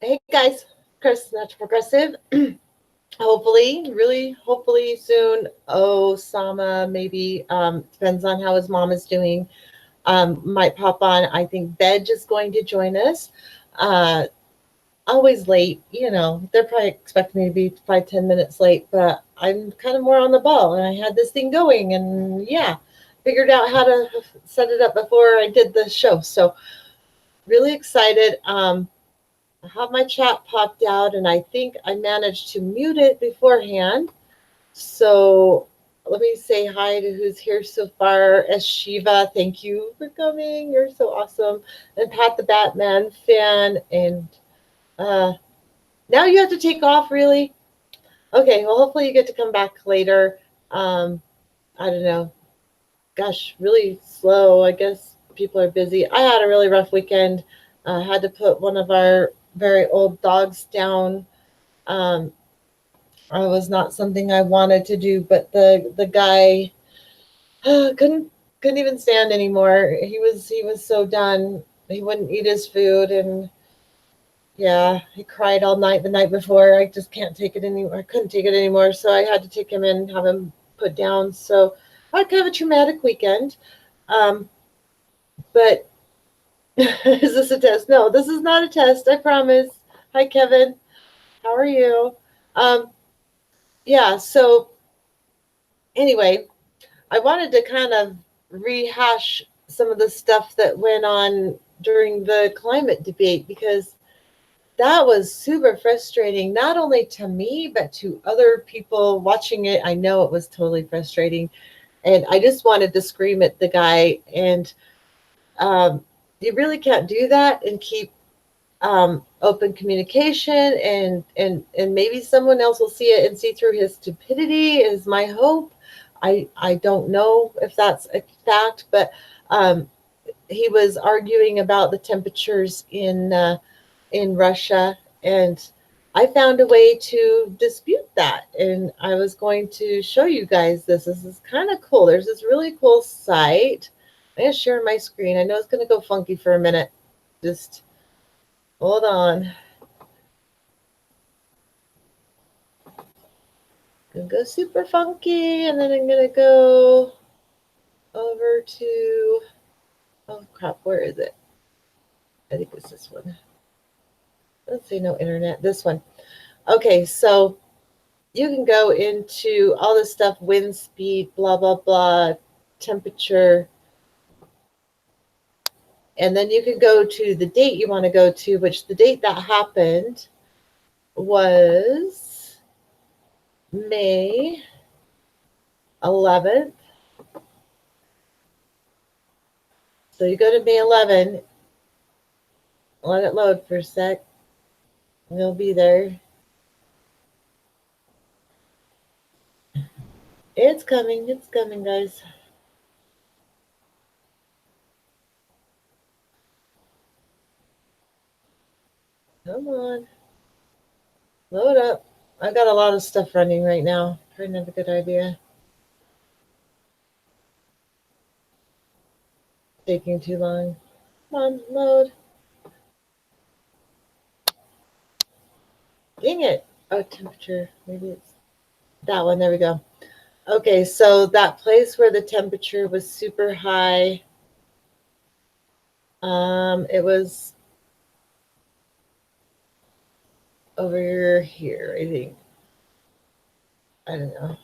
Hey guys, Chris, Natural Progressive. Hopefully, really, hopefully soon. Osama, maybe. Depends on how his mom is doing. Might pop on. I think Veg is going to join us. Uh, Always late, They're probably expecting me to be 5, 10 minutes late, but I'm kind of more on the ball, and I had this thing going, and yeah, figured out how to set it up before I did the show. So really excited. I have my chat popped out, and I think I managed to mute it beforehand. So let me say hi to who's here so far. Shiva, thank you for coming. You're so awesome. And Pat the Batman fan. And uh, now you have to take off, really? Okay, well, hopefully you get to come back later. Um, I don't know. Gosh, really slow. I guess people are busy. I had a really rough weekend. I had to put one of our very old dogs down. Um, it was not something I wanted to do, but the guy couldn't even stand anymore. He was so done. He wouldn't eat his food, and yeah, he cried all night the night before. I just can't take it anymore. I couldn't take it anymore, so I had to take him in and have him put down. So I had kind of a traumatic weekend. Um, but is this a test? No, this is not a test. I promise. Hi, Kevin. How are you? Um, yeah. So anyway, I wanted to kind of rehash some of the stuff that went on during the climate debate because that was super frustrating, not only to me, but to other people watching it. I know it was totally frustrating. And I just wanted to scream at the guy. And um, you really can't do that and keep open communication, and maybe someone else will see it and see through his stupidity is my hope. I don't know if that's a fact, but um, he was arguing about the temperatures in Russia, and I found a way to dispute that, and I was going to show you guys this. This is kind of cool. There's this really cool site. I'm gonna share my screen. I know it's gonna go funky for a minute. Just hold on. Gonna go super funky, and then I'm gonna go over to, oh crap, where is it? I think it's this one. Let's see, no internet. This one. Okay, so you can go into all this stuff, wind speed, blah blah blah, temperature, and then you can go to the date you want to go to, which the date that happened was May 11th. So you go to May 11, let it load for a sec. We'll be there. It's coming, guys. Come on. Load up. I got a lot of stuff running right now. Probably not a good idea. Taking too long. Come on, load. Dang it. Oh, temperature. Maybe it's that one. There we go. Okay, so that place where the temperature was super high, it was over here, I think. I don't know.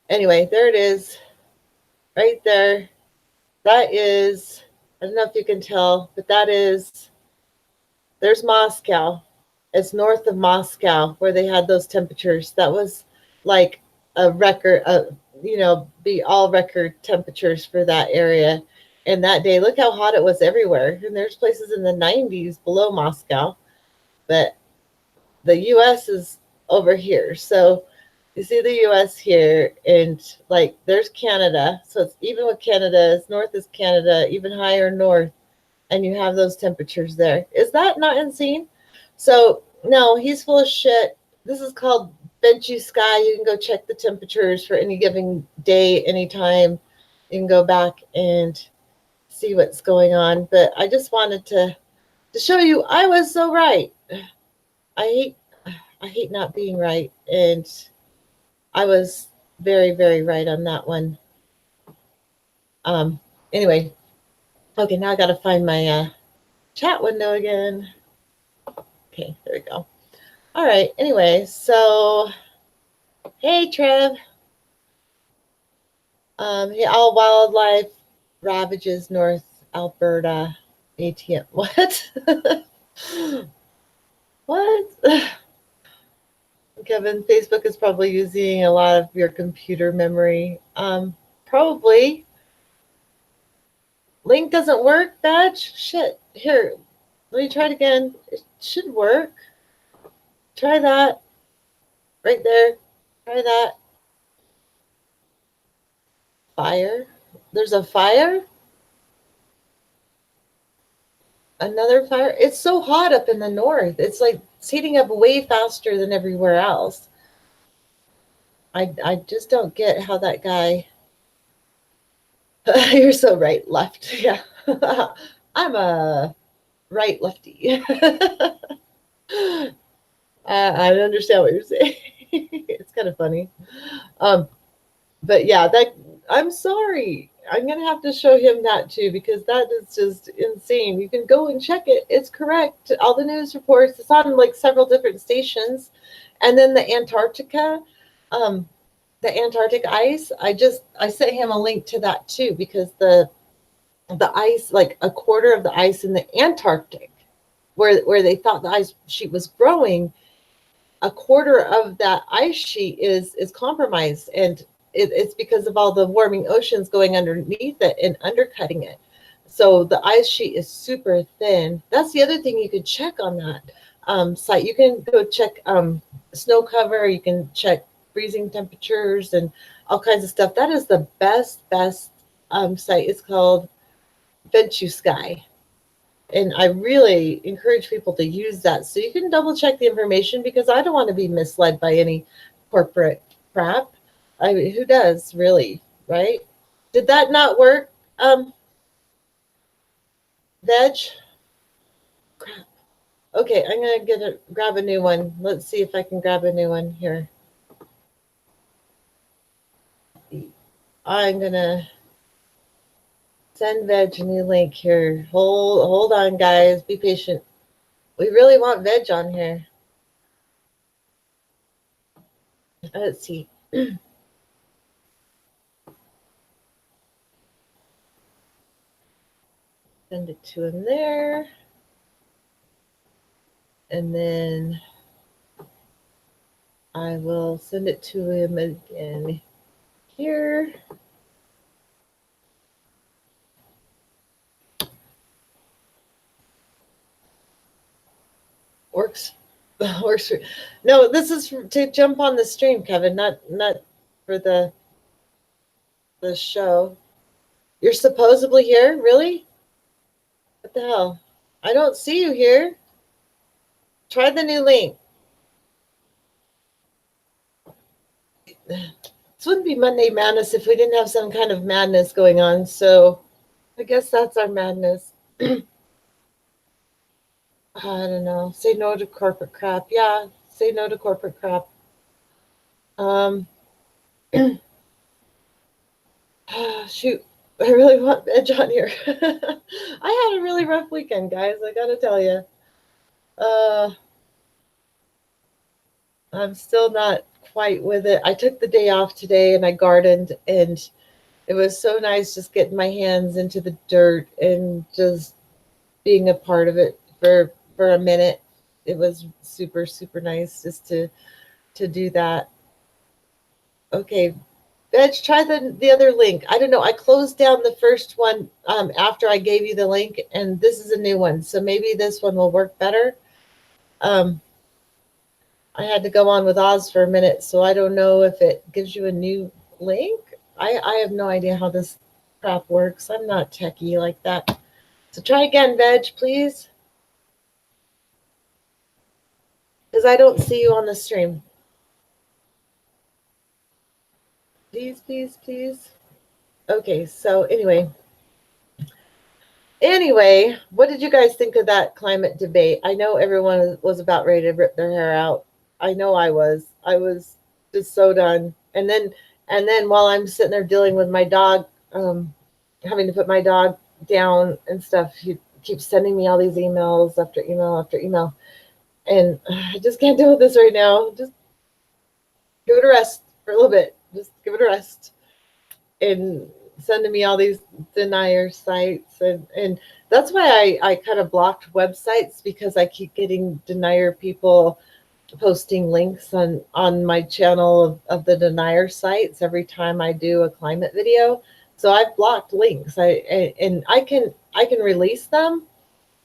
Anyway, there it is. Right there. That is, I don't know if you can tell, but there's Moscow. It's north of Moscow where they had those temperatures. That was like a record, be all record temperatures for that area. And that day, look how hot it was everywhere. And there's places in the 90s below Moscow, but the US is over here. So you see the US here, and like there's Canada. So it's even with Canada, as north as Canada, even higher north, and you have those temperatures there. Is that not insane? So no, he's full of shit. This is called Benchy Sky. You can go check the temperatures for any given day, anytime. You can go back and see what's going on. But I just wanted to to show you I was so right. I hate I hate not being right, and I was very, very right on that one. Um, anyway, okay, now I got to find my chat window again. Okay, there we go. All right. Anyway, so hey, Trev. Hey, all wildlife ravages North Alberta. ATM. What? What? Kevin, Facebook is probably using a lot of your computer memory. Probably. Link doesn't work, badge? Shit. Here, let me try it again. It should work. Try that. Right there. Try that. Fire. There's a fire? Another fire? It's so hot up in the north. It's like it's heating up way faster than everywhere else. I just don't get how that guy. You're so right, left. Yeah. I'm a right lefty. I understand what you're saying. It's kind of funny. Um, but yeah, that I'm sorry. I'm gonna have to show him that too because that is just insane. You can go and check it. It's correct. All the news reports. It's on like several different stations, and then um, the Antarctic ice. I sent him a link to that too because the ice, like a quarter of the ice in the Antarctic, where they thought the ice sheet was growing, a quarter of that ice sheet is compromised, and it's because of all the warming oceans going underneath it and undercutting it. So the ice sheet is super thin. That's the other thing you could check on that site. You can go check snow cover. You can check freezing temperatures and all kinds of stuff. That is the best site. It's called Ventu Sky, and I really encourage people to use that so you can double check the information because I don't want to be misled by any corporate crap. I mean, who does really, right? Did that not work? Veg? Crap. Okay, I'm gonna grab a new one. Let's see if I can grab a new one here. I'm gonna send Veg a new link here. Hold on, guys. Be patient. We really want Veg on here. Let's see. Send it to him there. And then I will send it to him again here. Works. Works for, no, this is to jump on the stream, Kevin, not for the show. You're supposedly here? Really? What the hell? I don't see you here. Try the new link. This wouldn't be Monday Madness if we didn't have some kind of madness going on. So I guess that's our madness. I don't know. Say no to corporate crap. Yeah, say no to corporate crap. Shoot. I really want Veg on here. I had a really rough weekend, guys. I gotta tell you. I'm still not quite with it. I took the day off today and I gardened, and it was so nice just getting my hands into the dirt and just being a part of it for a minute. It was super, super nice just to do that. Okay, Veg, try the other link. I don't know. I closed down the first one after I gave you the link, and this is a new one. So maybe this one will work better. I had to go on with Oz for a minute, so I don't know if it gives you a new link. I have no idea how this crap works. I'm not techie like that. So try again, Veg, please. Because I don't see you on the stream. Please, please, please. Okay, so anyway, Anyway, what did you guys think of that climate debate? I know everyone was about ready to rip their hair out. I know I was. I was just so done. And then while I'm sitting there dealing with my dog, having to put my dog down and stuff, he keeps sending me all these emails after email after email. And I just can't deal with this right now. Just give it a rest for a little bit. Just give it a rest. And sending me all these denier sites, and that's why I kind of blocked websites, because I keep getting denier people posting links on my channel of the denier sites every time I do a climate video. So I've blocked links. And I can release them.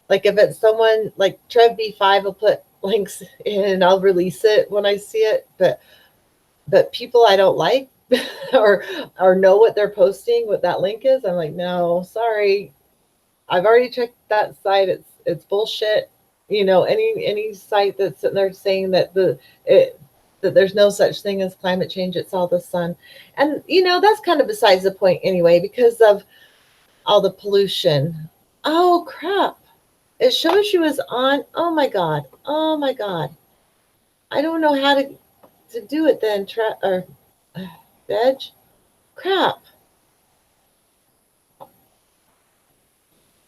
Like if it's someone like Trev B5 will put links in and I'll release it when I see it. But people I don't like or know what they're posting, what that link is, I'm like, no, sorry. I've already checked that site. It's bullshit. Any site that's sitting there saying that that there's no such thing as climate change, it's all the sun. And that's kind of besides the point anyway, because of all the pollution. Oh crap. It shows you was on. Oh my god. Oh my god. I don't know how to do it then. Veg. Crap.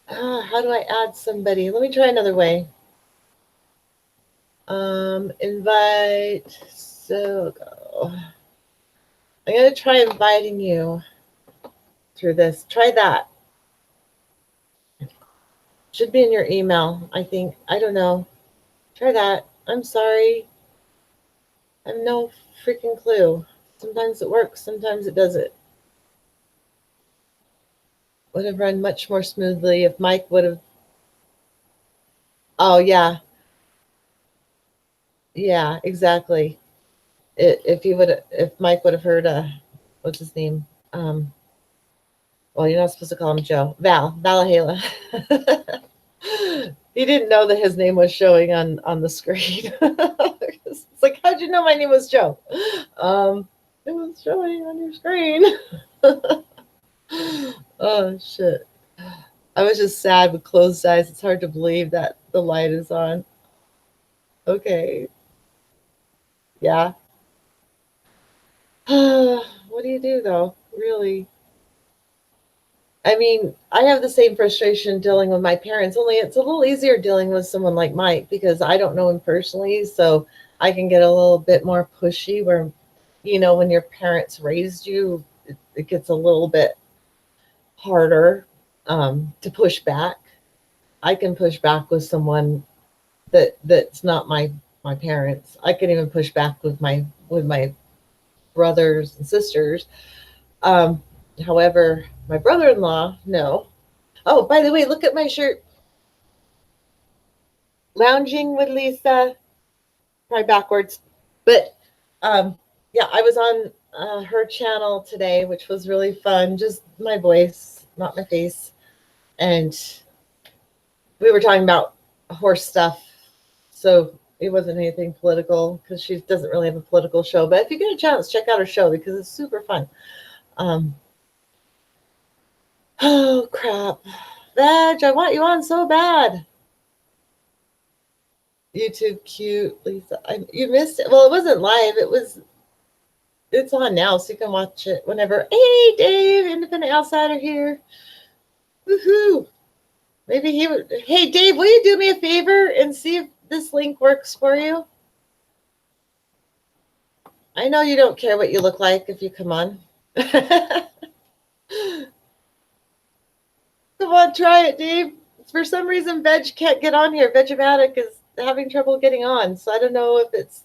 How do I add somebody? Let me try another way. Invite. So go. I'm going to try inviting you through this. Try that. Should be in your email, I think. I don't know. Try that. I'm sorry. I have no freaking clue. Sometimes it works, sometimes it doesn't. Would have run much more smoothly if Mike would have. Oh, yeah. Yeah, exactly. If Mike would have heard, what's his name? Well, you're not supposed to call him Joe. Valahala. He didn't know that his name was showing on the screen. It's like, how'd you know my name was Joe? It was showing on your screen. Oh shit. I was just sad with closed eyes. It's hard to believe that the light is on. Okay. Yeah. What do you do though? Really? I mean, I have the same frustration dealing with my parents, only it's a little easier dealing with someone like Mike because I don't know him personally. So I can get a little bit more pushy where, when your parents raised you, it gets a little bit harder to push back. I can push back with someone that's not my parents. I can even push back with my brothers and sisters. Um, However, my brother-in-law, no. Oh, by the way, look at my shirt. Lounging with Lisa, probably backwards. But yeah, I was on her channel today, which was really fun. Just my voice, not my face. And we were talking about horse stuff. So it wasn't anything political because she doesn't really have a political show. But if you get a chance, check out her show because it's super fun. Oh, crap. Veg, I want you on so bad. YouTube cute, Lisa. You missed it. Well, it wasn't live. It's on now, so you can watch it whenever. Hey, Dave, Independent Outsider here. Woohoo! Maybe he would. Hey, Dave, will you do me a favor and see if this link works for you? I know you don't care what you look like if you come on. Come on, try it, Dave. For some reason, Veg can't get on here. Vegematic is having trouble getting on, so I don't know if it's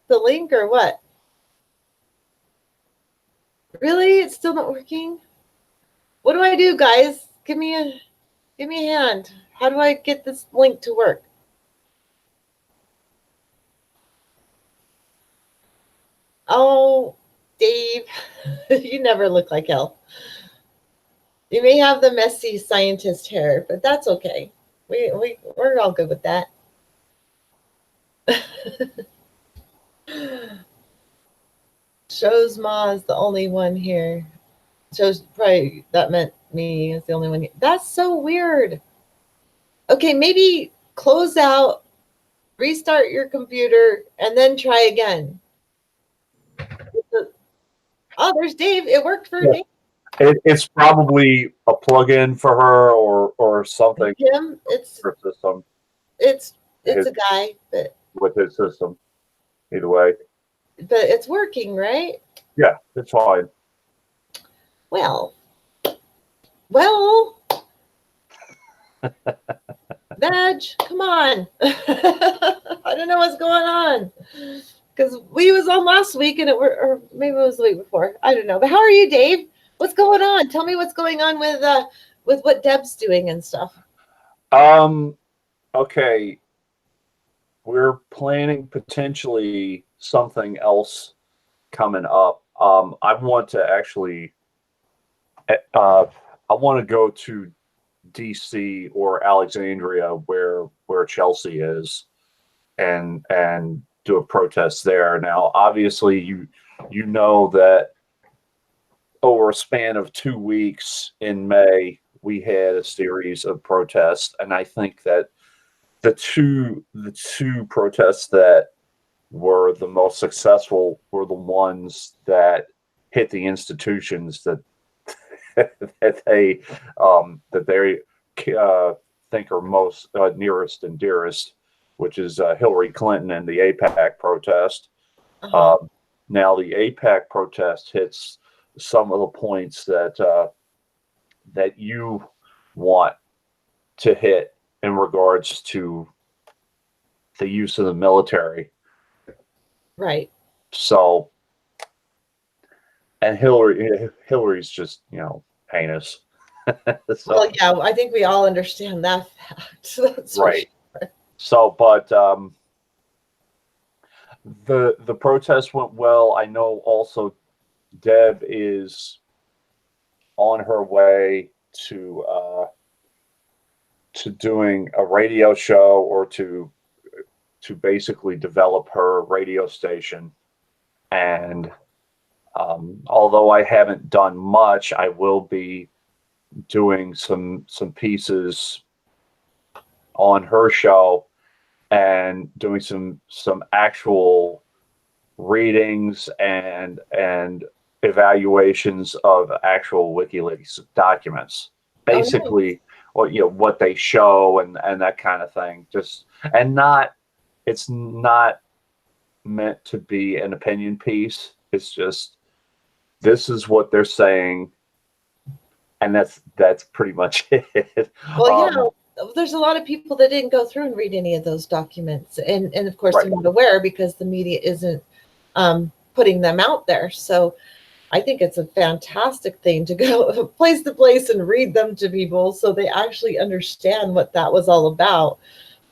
the link or what. Really? It's still not working? What do I do, guys? Give me a hand. How do I get this link to work? Oh, Dave, you never look like hell. You may have the messy scientist hair, but that's okay. We're all good with that. Shows Ma is the only one here. Shows probably that meant meeting is the only one. That's so weird. Okay, maybe close out, restart your computer, and then try again. Oh, there's Dave. It worked for Dave. It's probably a plug-in for her or something. Him, her system. It's a guy, but with his system. Either way, but it's working, right? Yeah, it's fine. Well, Veg, come on. I don't know what's going on. Because we was on last week and or maybe it was the week before. I don't know. But how are you, Dave? What's going on? Tell me what's going on with what Deb's doing and stuff. Okay. We're planning potentially something else coming up. I want to actually I want to go to DC or Alexandria where Chelsea is and do a protest there. Now, obviously you know that over a span of 2 weeks in May, we had a series of protests, and I think that the two protests that were the most successful were the ones that hit the institutions that that they think are most nearest and dearest, which is Hillary Clinton and the AIPAC protest. Now the AIPAC protest hits some of the points that that you want to hit in regards to the use of the military. Right. So, and Hillary's just, heinous. So, well, yeah, I think we all understand that fact. That's right. Sure. So, but the protest went well. I know also Deb is on her way to doing a radio show or to basically develop her radio station. And although I haven't done much, I will be doing some pieces on her show and doing some actual readings and evaluations of actual WikiLeaks documents. Basically, what they show and that kind of thing. It's not meant to be an opinion piece. It's just, this is what they're saying, and that's pretty much it. Well, there's a lot of people that didn't go through and read any of those documents, and of course they're not aware because the media isn't putting them out there. So I think it's a fantastic thing to go place to place and read them to people so they actually understand what that was all about.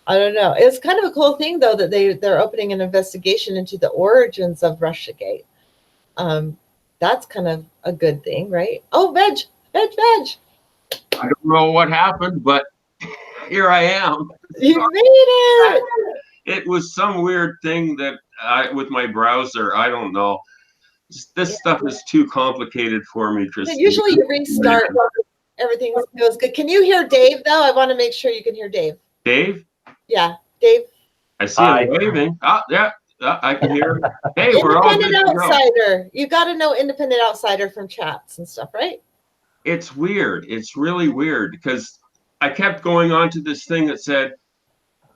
I don't know. It's kind of a cool thing, though, that they're opening an investigation into the origins of Russiagate. That's kind of a good thing, right? Oh, Veg. I don't know what happened, but here I am. You made it. It was some weird thing that with my browser. I don't know. This stuff is too complicated for me, Christine. Usually you restart, everything goes good. Can you hear Dave, though? I want to make sure you can hear Dave. Dave? Yeah, Dave. I see him waving. Yeah, I can hear him. Hey, we're all good. Independent outsider. You got to know independent outsider from chats and stuff, right? It's weird. It's really weird because I kept going on to this thing that said,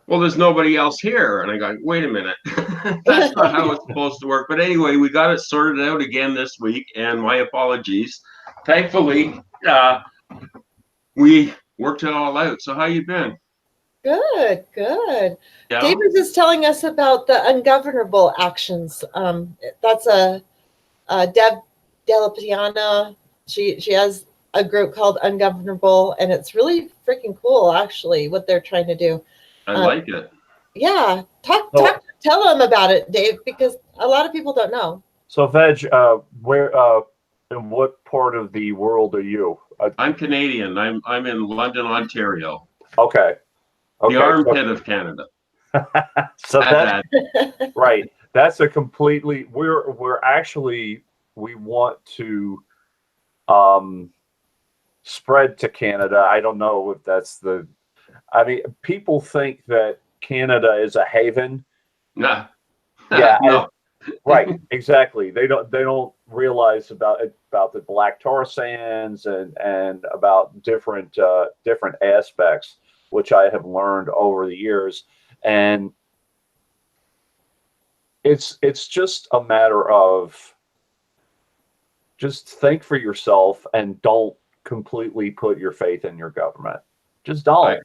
well, there's nobody else here. And I go, wait a minute. That's not how it's supposed to work. But anyway, we got it sorted out again this week, and my apologies. Thankfully, we worked it all out. So how you been? Good. Yeah. David is telling us about the ungovernable actions. That's a Deb Della Piana. She has a group called Ungovernable, and it's really freaking cool, actually, what they're trying to do. I like it. Yeah. Tell them about it, Dave, because a lot of people don't know. So, Veg, where in what part of the world are you? I'm Canadian. I'm in London, Ontario. Okay. The armpit of Canada. So that right. That's a completely. We want to spread to Canada. I don't know if that's the. I mean, people think that Canada is a haven. Nah. Yeah, No. right, exactly. They don't realize about the black tar sands and about different aspects, which I have learned over the years. And it's just a matter of just think for yourself and don't completely put your faith in your government. Just don't.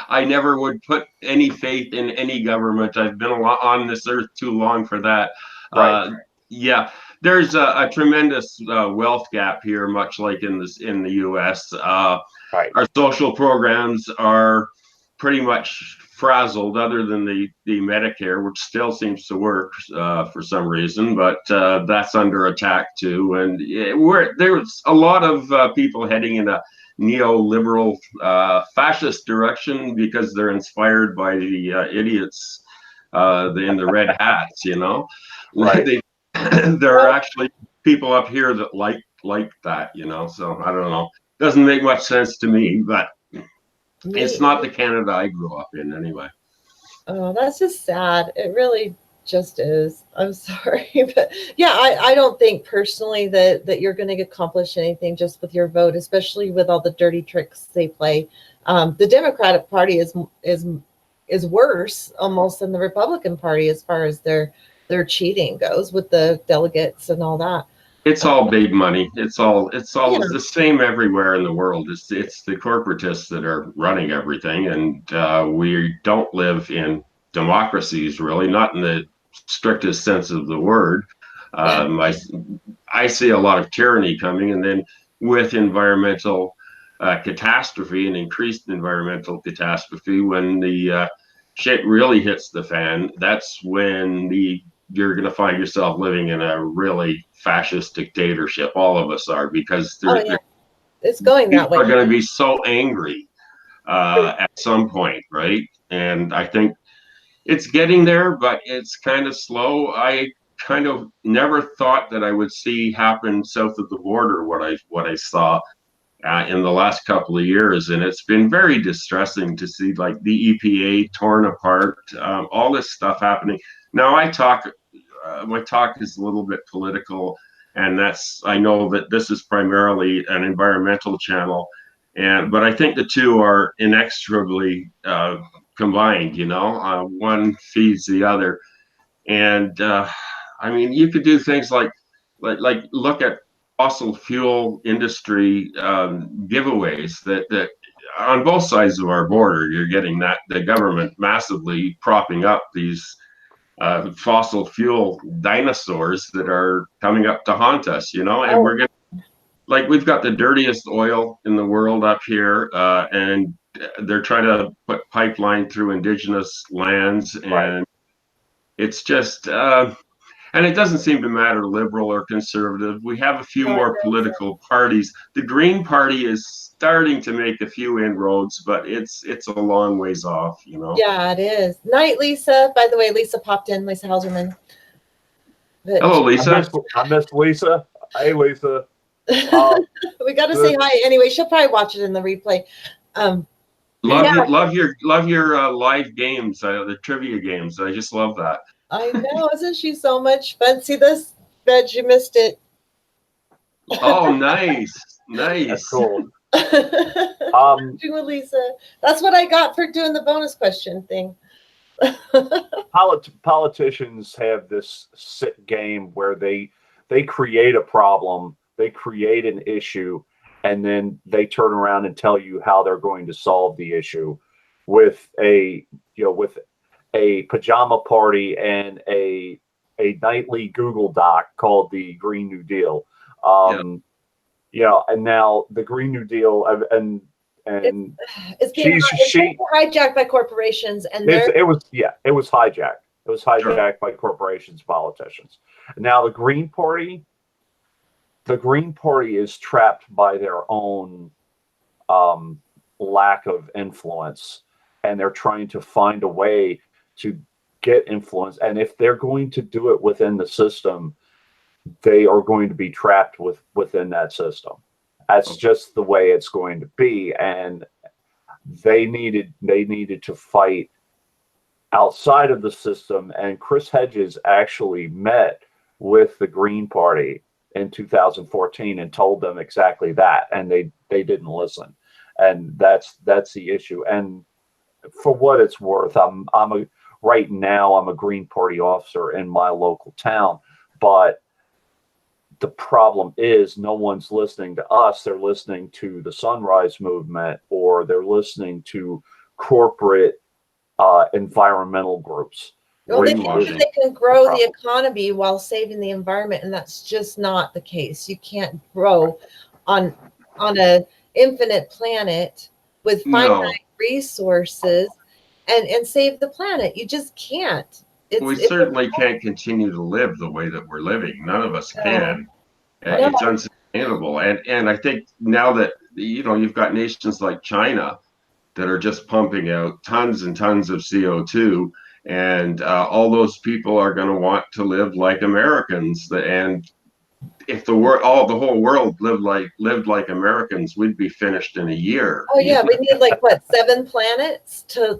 I never would put any faith in any government. I've been on this earth too long for that. Right. Yeah, there's a tremendous wealth gap here, much like in the U.S. Right. Our social programs are pretty much frazzled, other than the Medicare, which still seems to work for some reason, but that's under attack too. And there's a lot of people heading in a neoliberal fascist direction because they're inspired by the idiots in the red hats, you know. Right. There are actually people up here that like that, you know. So I don't know. Doesn't make much sense to me, but it's not the Canada I grew up in anyway. Oh, that's just sad. It really just is. I'm sorry, but yeah, I don't think personally that you're going to accomplish anything just with your vote, especially with all the dirty tricks they play. The Democratic Party is worse almost than the Republican Party as far as their cheating goes with the delegates and all that. It's all big money. It's all Yeah. the same everywhere in the world. It's the corporatists that are running everything, and we don't live in democracies, really, not in the strictest sense of the word. I see a lot of tyranny coming, and then with environmental catastrophe and increased environmental catastrophe, when the shit really hits the fan, that's when you're going to find yourself living in a really fascist dictatorship. All of us are, because it's going that way. People are going to be so angry at some point, right? And I think it's getting there, but it's kind of slow. I kind of never thought that I would see happen south of the border what I saw in the last couple of years, and it's been very distressing to see, like, the EPA torn apart, all this stuff happening. Now my talk is a little bit political, and I know that this is primarily an environmental channel, but I think the two are inextricably combined. You know, one feeds the other, and I mean, you could do things like look at fossil fuel industry giveaways that on both sides of our border. You're getting that the government massively propping up these fossil fuel dinosaurs that are coming up to haunt us, you know. And we're getting, like, we've got the dirtiest oil in the world up here, and they're trying to put pipeline through indigenous lands, and Right. it's just and it doesn't seem to matter liberal or conservative. We have a few more political parties. The Green Party is starting to make a few inroads, but it's a long ways off, you know. Yeah, it is. Night, Lisa. By the way, Lisa popped in, Lisa Hauserman. Hello, Lisa. I miss Lisa. Hey, Lisa. We got to say hi anyway. She'll probably watch it in the replay. Love your live games, the trivia games. I just love that. I know, isn't she so much fun? See this, Veg, you missed it. Oh, nice. That's cool. With Lisa. That's what I got for doing the bonus question thing. Politicians have this sick game where they create a problem, they create an issue, and then they turn around and tell you how they're going to solve the issue with a pajama party and a nightly Google Doc called the Green New Deal. And now the Green New Deal it's being hijacked by corporations, and it was hijacked. It was hijacked by corporations, politicians. Now the Green Party is trapped by their own lack of influence, and they're trying to find a way to get influence. And if they're going to do it within the system, they are going to be trapped within that system. That's just the way it's going to be. And they needed to fight outside of the system. And Chris Hedges actually met with the Green Party in 2014 and told them exactly that, and they didn't listen. And that's the issue. And for what it's worth, right now I'm a Green Party officer in my local town, but the problem is no one's listening to us. They're listening to the Sunrise Movement, or they're listening to corporate environmental groups. Well, they think Greenwashing. they can grow the economy while saving the environment, and that's just not the case. You can't grow on an infinite planet with finite resources and save the planet. You just can't. We certainly can't continue to live the way that we're living. None of us can. It's unsustainable. And I think now that, you've got nations like China that are just pumping out tons and tons of CO2, and all those people are going to want to live like Americans. And if the whole world lived like Americans, we'd be finished in a year. Oh yeah, we need 7 planets to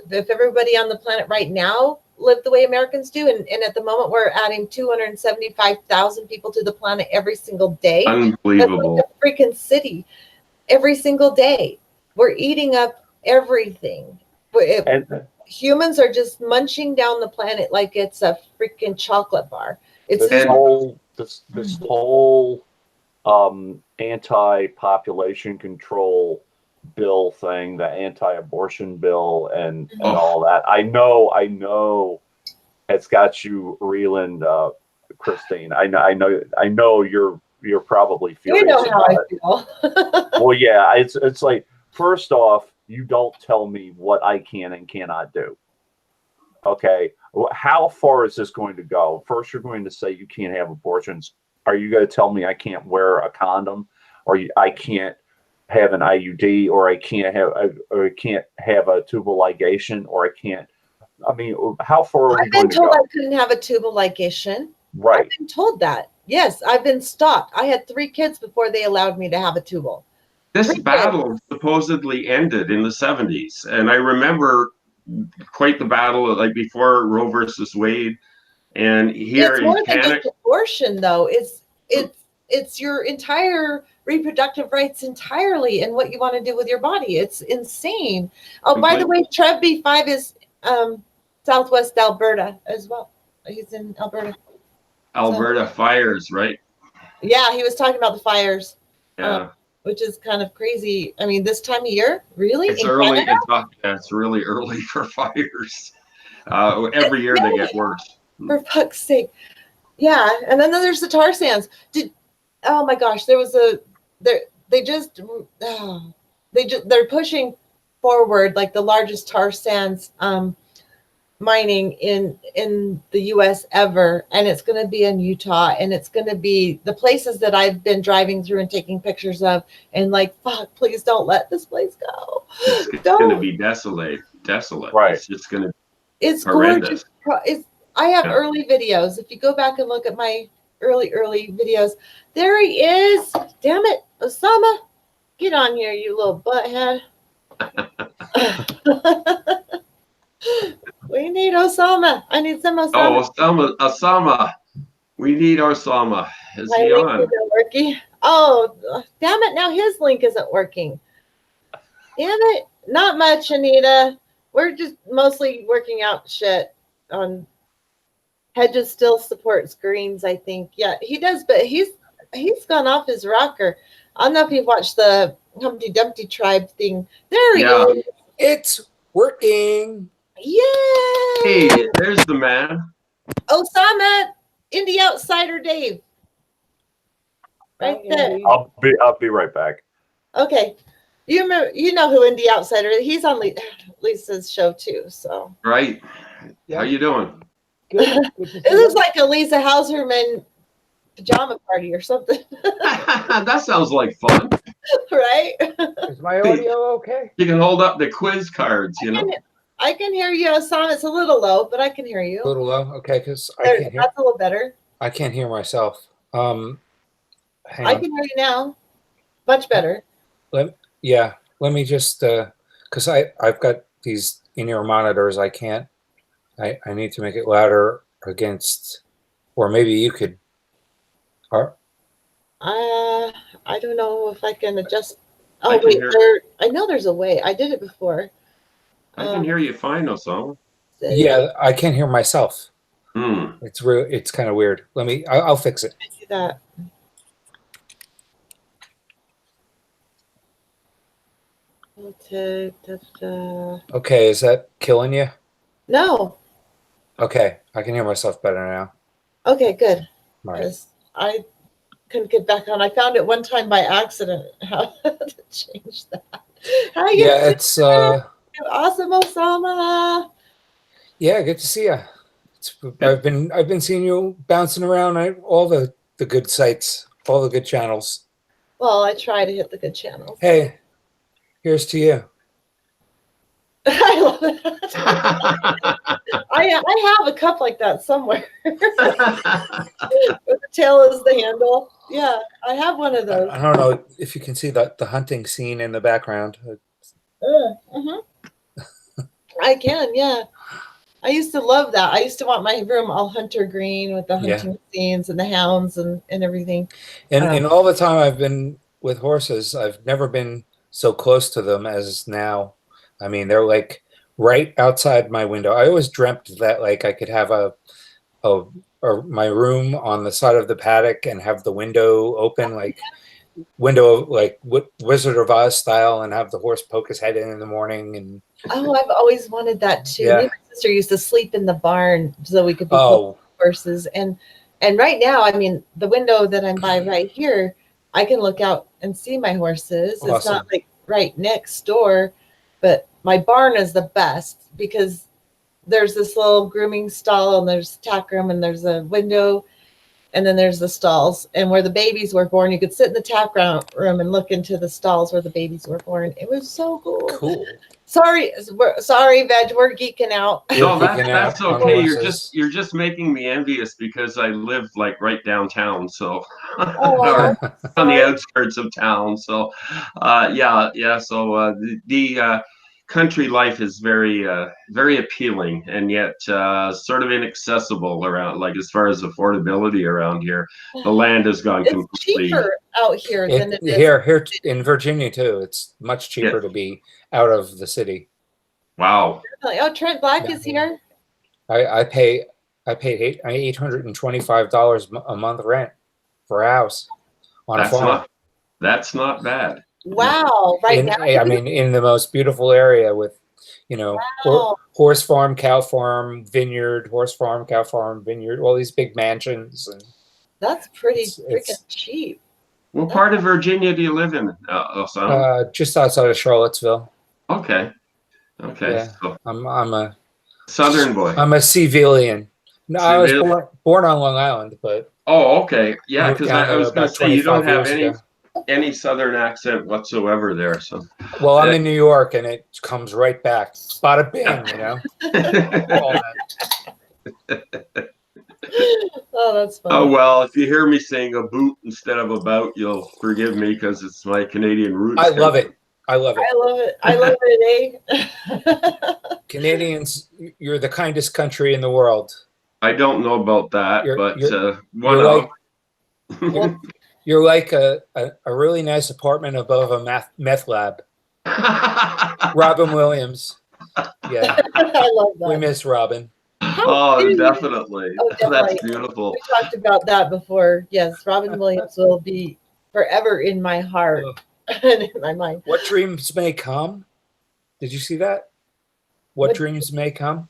if everybody on the planet right now lived the way Americans do, and at the moment we're adding 275,000 people to the planet every single day. Unbelievable. That's like a freaking city every single day. We're eating up everything. Humans are just munching down the planet like it's a freaking chocolate bar. It's this whole anti-population control bill thing, the anti-abortion bill, and all that. I know, it's got you reeling, Christine. I know you're probably feeling. You know how I feel. Well, yeah, it's like, first off, you don't tell me what I can and cannot do. Okay, how far is this going to go? First, you're going to say you can't have abortions. Are you going to tell me I can't wear a condom, or I can't have an IUD, or I can't have a tubal ligation, or I can't? I mean, how far are we going to go? I've been told I couldn't have a tubal ligation. Right. I've been told that. Yes, I've been stopped. I had 3 kids before they allowed me to have a tubal. This battle supposedly ended in the 70s, and I remember quite the battle, like before Roe versus Wade, and here it's more in than Canada. just abortion, though. It's your entire reproductive rights entirely, and what you want to do with your body. It's insane. Oh, by the way, Trev B5 is Southwest Alberta as well. He's in Alberta. Alberta fires, right? Yeah, he was talking about the fires. Yeah. Which is kind of crazy. I mean, this time of year, really? It's early. It's really early for fires. Every year they get worse. For fuck's sake. Yeah, and then there's the tar sands. Oh my gosh, they're pushing forward like the largest tar sands mining in the US ever, and it's going to be in Utah, and it's going to be the places that I've been driving through and taking pictures of, and like, fuck, please don't let this place go. It's going to be desolate. Right. It's going to it's horrendous. Gorgeous. I have early videos. If you go back and look at my early videos, there he is. Damn it, Osama, get on here, you little butthead. We need Osama. I need some Osama. Oh, Osama. We need Osama. Is My he link on? isn't working. Oh, damn it. Now his link isn't working. Damn it. Not much, Anita. We're just mostly working out shit on Hedges still supports Greens, I think. Yeah, he does, but he's gone off his rocker. I don't know if you've watched the Humpty Dumpty tribe thing. There he is. It's working. Yay! Hey, there's the man. Osama, Indie Outsider Dave. Right there. I'll be right back. Okay. You know who Indie Outsider is. He's on Lisa's show too, so. Right. Yeah. How you doing? Good. It looks like a Lisa Hauserman pajama party or something. That sounds like fun. Right? Is my audio okay? You can hold up the quiz cards, you know. I can hear you, Osama. It's a little low, but I can hear you. A little low, okay, because That's a little better. I can't hear myself. Hang I on. can hear you now. Much better. Yeah, let me just because I've got these in-ear monitors. I can't. I need to make it louder against, or maybe you could. Or, I don't know if I can adjust. I Oh can wait, hear- I know there's a way. I did it before. I can hear you fine, Osama. yeah, I can't hear myself. Hmm. It's real. It's kind of weird. Let me. I'll fix it. I see that. Okay, is that killing you? No. Okay, I can hear myself better now. Okay, good. All right. Because I couldn't get back on. I found it one time by accident how to change that. How you Yeah, doing? it's Awesome, Osama. yeah, good to see you. I've been seeing you bouncing around all the good sites, all the good channels. Well, I try to hit the good channels. Hey, here's to you. I love that. I have a cup like that somewhere. Where the tail is the handle. Yeah, I have one of those. I don't know if you can see the hunting scene in the background. I can, yeah. I used to love that. I used to want my room all hunter green with the Yeah. hunting scenes and the hounds and everything. And all the time I've been with horses, I've never been so close to them as now. I mean, they're like right outside my window. I always dreamt that like I could have my room on the side of the paddock and have the window open, like Wizard of Oz style, and have the horse poke his head in the morning. And Oh, I've always wanted that too. Yeah. Me and my sister used to sleep in the barn so we could be close oh, to horses. And right now, I mean, the window that I'm by right here, I can look out and see my horses. It's Awesome. not like right next door, but my barn is the best because there's this little grooming stall and there's tack room and there's a window and then there's the stalls. And where the babies were born, you could sit in the tack room and look into the stalls where the babies were born. It was so cool. cool. Sorry, Veg. We're geeking out. No, Geeking that's out on okay. horses. You're just making me envious because I live like right downtown, so Oh, or on the outskirts of town. So, yeah. So the country life is very appealing, and yet sort of inaccessible around, like as far as affordability around here. The land has gone it's completely. cheaper out here than it is. Here in Virginia too, it's much cheaper Yeah. to be out of the city. Wow. Oh, Trent Black Yeah. is here. I paid $825 a month rent for a house on a farm. That's not bad. Wow, right now. I mean, in the most beautiful area with, Wow. horse farm, cow farm, vineyard, horse farm, cow farm, vineyard, all these big mansions. And That's pretty It's- freaking cheap. What part of Virginia do you live in, Osama? just outside of Charlottesville. Okay. Yeah. So, I'm a Southern boy. civilian. No, I was Civil- born on Long Island, but Oh, okay. Yeah, moved because down I there was going about to say you don't 25 have years ago. any Southern accent whatsoever there. So, Well, I'm in New York, and it comes right back. Bada bing, all that. Oh, that's oh funny. well, if you hear me saying a boot instead of about, you'll forgive me because it's my Canadian roots. I love it. I love it. I love it. I love it, eh? Canadians, you're the kindest country in the world. I don't know about that, but one you're of. You're like a really nice apartment above a meth lab. Robin Williams. Yeah, I love we that. miss Robin. Oh, definitely. Oh, That's definitely. beautiful. We talked about that before. Yes, Robin Williams will be forever in my heart and in my mind. What dreams may come? Did you see that? What dreams may come?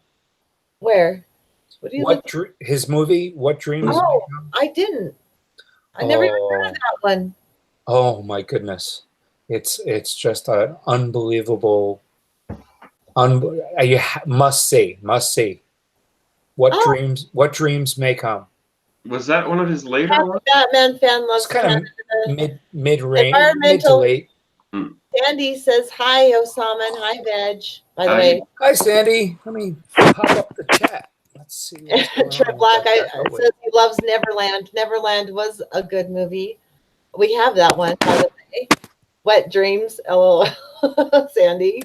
Where? What do you His movie? What dreams may Oh, come? I didn't. I never even heard of that one. Oh my goodness, it's just an unbelievable. You must see. What dreams may come. Was that one of his later ones? Batman fan loves It's kind of Canada. mid-range, mid to Environmental. late. Sandy says hi, Osama, and hi, Veg. By the Hi. way, Hi, Sandy. Let me pop up the chat. Let's see. What's going Trent on Black with that. says he loves Neverland. Neverland was a good movie. We have that one, by the way, Wet Dreams, LOL, Sandy.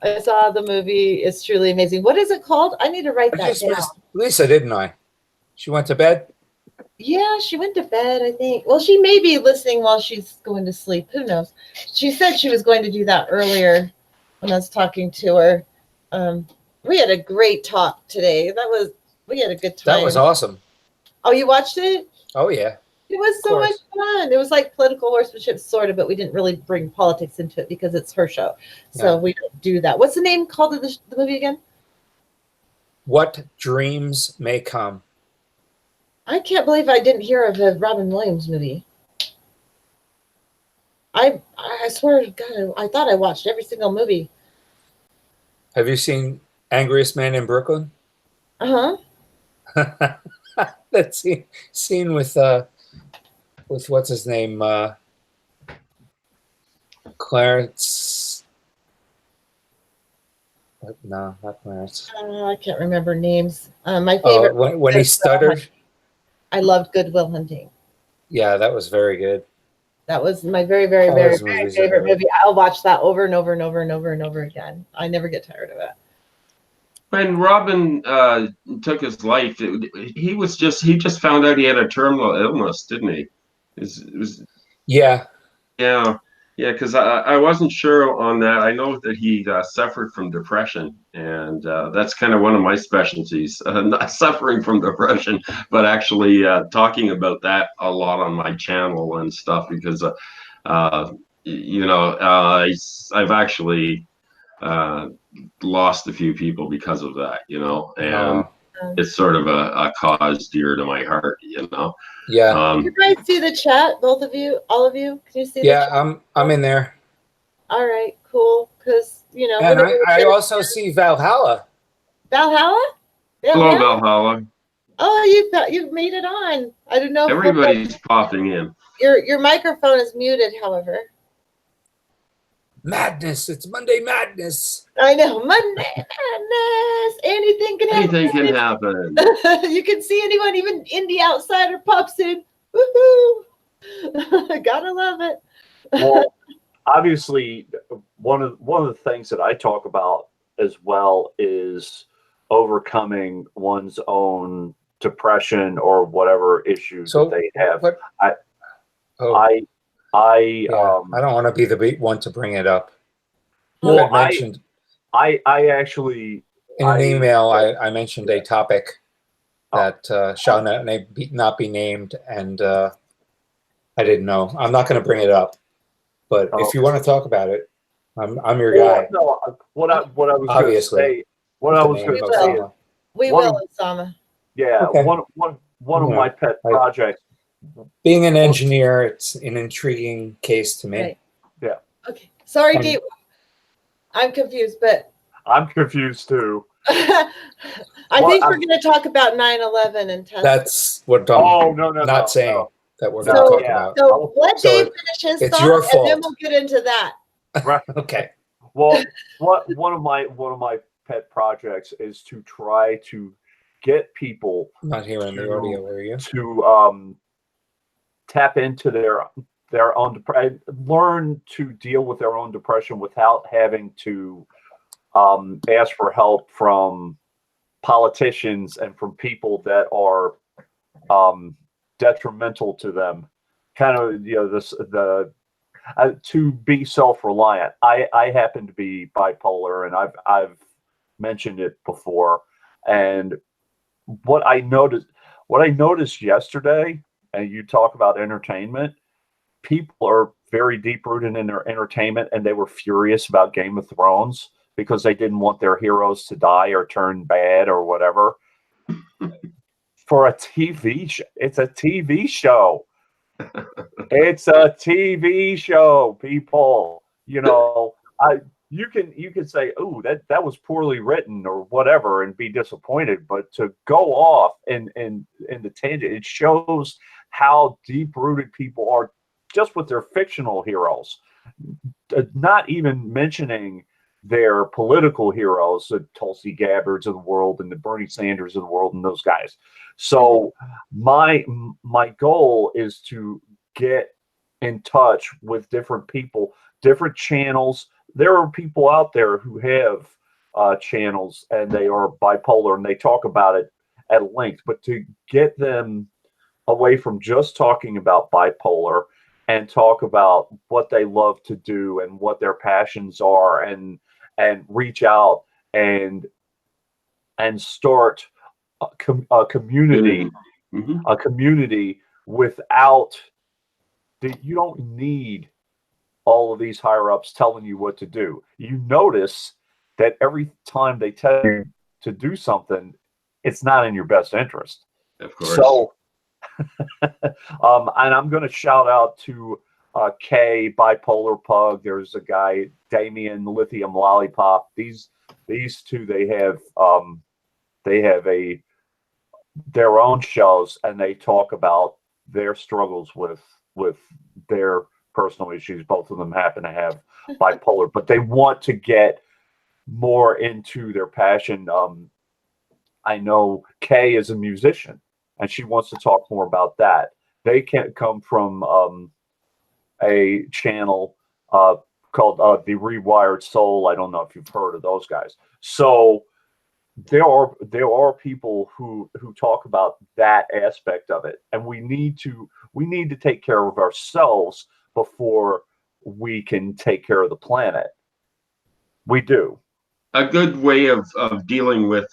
I saw the movie. It's truly amazing. What is it called? I need to write I that just down. missed Lisa, didn't I? She went to bed? Yeah, she went to bed, I think. Well, she may be listening while she's going to sleep. Who knows? She said she was going to do that earlier when I was talking to her. We had a great talk today. We had a good time. That was awesome. Oh, you watched it? Oh, yeah. It was so much fun. It was like political horsemanship, sort of, but we didn't really bring politics into it because it's her show. So we don't do that. What's the name called of the movie again? What Dreams May Come. I can't believe I didn't hear of the Robin Williams movie. I swear to God, I thought I watched every single movie. Have you seen Angriest Man in Brooklyn? Uh-huh. That scene with what's his name? Clarence. No, not Clarence. I can't remember names. My favorite. When he stuttered. I loved Good Will Hunting. Yeah, that was very good. That was my very, very, very, very favorite movie. I'll watch that over and over and over and over and over again. I never get tired of it. When Robin took his life, he just found out he had a terminal illness, didn't he? Yeah. Because I wasn't sure on that. I know that he suffered from depression, and that's kind of one of my specialties, not suffering from depression, but actually talking about that a lot on my channel and stuff, because, I've actually lost a few people because of that, and it's sort of a cause dear to my heart, Yeah. Can you guys see the chat, both of you, all of you? Can you see the chat? Yeah, I'm in there. All right, cool. Because, And I also see Valhalla. Valhalla? Hello, Valhalla. Oh, you made it on. I don't know. Everybody's popping in. Your microphone is muted, however. Madness. It's Monday Madness. I know. Monday Madness. Anything can happen. Anything can happen. You can see anyone, even Indie Outsider pops in. Woohoo! Gotta love it. Well, obviously, one of the things that I talk about as well is overcoming one's own depression or whatever issues that they have. I don't want to be the one to bring it up. Well, I actually in an email I mentioned a topic that shall not be named, and I didn't know. I'm not going to bring it up, but if you want to talk about it, I'm your guy. No, what I was going to say. What I was going to say is we will, Osama. Yeah, okay. One of my pet projects. Being an engineer, it's an intriguing case to me. Right. Yeah. Okay. Sorry, Dave. I'm confused, but I'm confused too. I think we're going to talk about 9/11 and Tesla. That's what I'm not saying that we're going to talk about. So let Dave finish his thought, your fault. and then we'll get into that. Right. Okay. Well, one of my pet projects is to try to get people not hearing the audio, are you? To tap into their own depression, learn to deal with their own depression without having to ask for help from politicians and from people that are detrimental to them. Kind of, to be self-reliant. I happen to be bipolar, and I've mentioned it before. And what I noticed yesterday, and you talk about entertainment, people are very deep-rooted in their entertainment, and they were furious about Game of Thrones because they didn't want their heroes to die or turn bad or whatever. For a TV show, it's a TV show. It's a TV show, people. You can say, "Oh, that was poorly written" or whatever, and be disappointed. But to go off in the tangent, it shows how deep rooted people are just with their fictional heroes. Not even mentioning their political heroes, the Tulsi Gabbards of the world and the Bernie Sanders of the world and those guys. So my goal is to get in touch with different people, different channels. There are people out there who have channels and they are bipolar and they talk about it at length, but to get them away from just talking about bipolar and talk about what they love to do and what their passions are, and reach out and start a community, Mhm. a community without you don't need all of these higher ups telling you what to do. You notice that every time they tell you to do something, it's not in your best interest. Of course. So, and I'm going to shout out to Kay, Bipolar Pug. There's a guy, Damien, Lithium Lollipop. These two, they have their own shows, and they talk about their struggles with their personal issues. Both of them happen to have bipolar, but they want to get more into their passion. I know Kay is a musician, and she wants to talk more about that. They can come from a channel called The Rewired Soul. I don't know if you've heard of those guys. So there are people who talk about that aspect of it, and we need to take care of ourselves before we can take care of the planet. We do. A good way of dealing with,